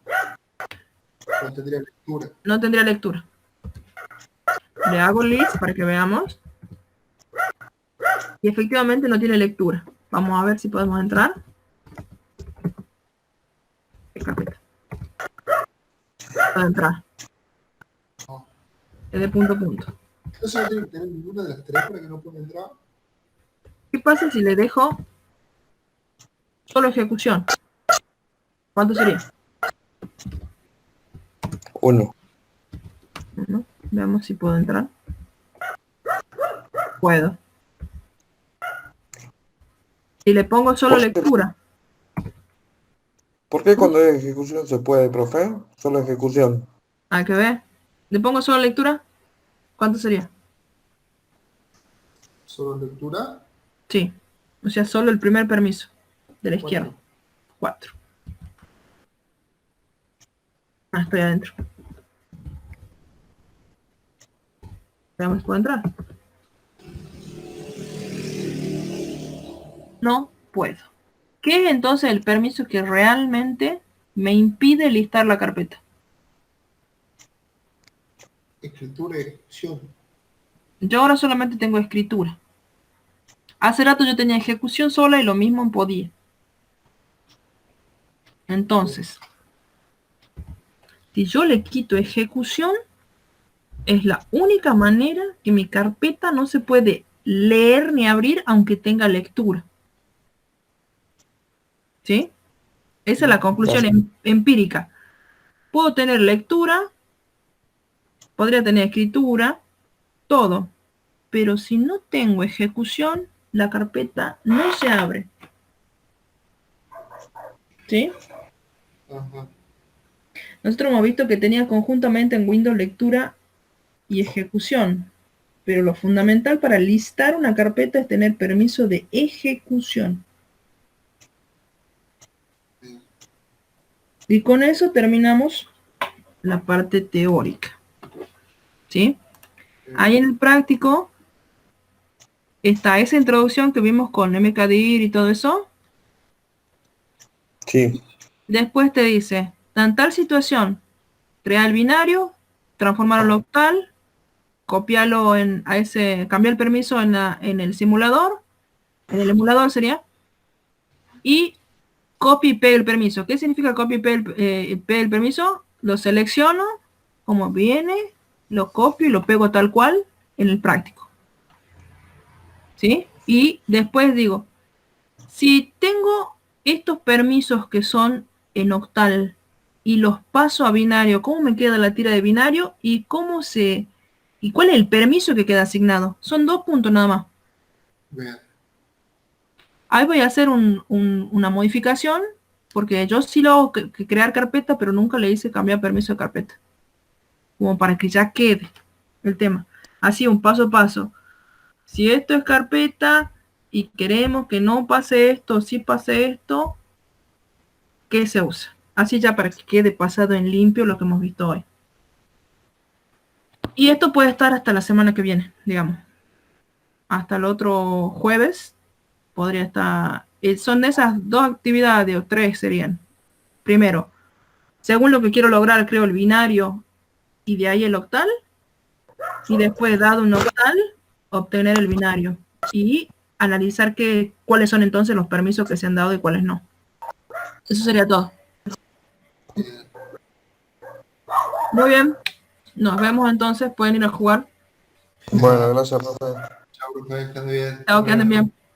Speaker 2: No tendría lectura.
Speaker 1: No tendría lectura. Le hago list para que veamos. Y efectivamente no tiene lectura. Vamos a ver si podemos entrar. Carpeta. Puedo entrar.
Speaker 2: No.
Speaker 1: Es de punto a punto.
Speaker 2: Entonces no tiene que tener ninguna de las 3 para que no pueda entrar.
Speaker 1: ¿Qué pasa si le dejo solo ejecución? ¿Cuánto sería?
Speaker 3: 1.
Speaker 1: Bueno, veamos si puedo entrar. Puedo. Y le pongo solo lectura.
Speaker 3: ¿Por qué cuando hay ejecución se puede, profe? Solo ejecución.
Speaker 1: Hay que ver. ¿Le pongo solo lectura? ¿Cuánto sería?
Speaker 2: Solo lectura.
Speaker 1: Sí. O sea, solo el primer permiso de la
Speaker 2: 4.
Speaker 1: izquierda. 4. Ah, estoy adentro. Veamos si puedo entrar. No puedo. ¿Qué es entonces el permiso que realmente me impide listar la carpeta?
Speaker 2: Escritura y ejecución.
Speaker 1: Yo ahora solamente tengo escritura. Hace rato yo tenía ejecución sola y lo mismo podía. Entonces, si yo le quito ejecución, es la única manera que mi carpeta no se puede leer ni abrir aunque tenga lectura. ¿Sí? Esa es la conclusión empírica. Puedo tener lectura, podría tener escritura, todo. Pero si no tengo ejecución, la carpeta no se abre. ¿Sí?
Speaker 2: Ajá.
Speaker 1: Nosotros hemos visto que tenía conjuntamente en Windows lectura y ejecución. Pero lo fundamental para listar una carpeta es tener permiso de ejecución. Y con eso terminamos la parte teórica. ¿Sí? Ahí en el práctico está esa introducción que vimos con mkdir y todo eso.
Speaker 3: Sí.
Speaker 1: Después te dice, en tal situación, crea el binario, transformarlo en octal, copiarlo cambiar el permiso en el simulador, en el emulador sería, y copia y pega el permiso. ¿Qué significa copia y pega el permiso? Lo selecciono como viene, lo copio y lo pego tal cual en el práctico. ¿Sí? Y después digo, si tengo estos permisos que son en octal y los paso a binario, ¿cómo me queda la tira de binario? ¿Y cuál es el permiso que queda asignado? Son 2 puntos nada más.
Speaker 2: Vean.
Speaker 1: Ahí voy a hacer una modificación porque yo sí lo hago que crear carpeta, pero nunca le hice cambiar permiso de carpeta. Como para que ya quede el tema. Así, un paso a paso. Si esto es carpeta y queremos que no pase esto, sí pase esto, ¿qué se usa? Así ya para que quede pasado en limpio lo que hemos visto hoy. Y esto puede estar hasta la semana que viene, digamos. Hasta el otro jueves podría estar. Son de esas 2 actividades o 3 serían. Primero, según lo que quiero lograr, creo el binario y de ahí el octal. Y después, dado un octal, obtener el binario. Y analizar cuáles son entonces los permisos que se han dado y cuáles no. Eso sería todo. Muy bien. Nos vemos entonces. Pueden ir a jugar.
Speaker 3: Bueno, gracias, profe.
Speaker 2: Chao, profe, que ande bien.
Speaker 1: Chao, que anden bien.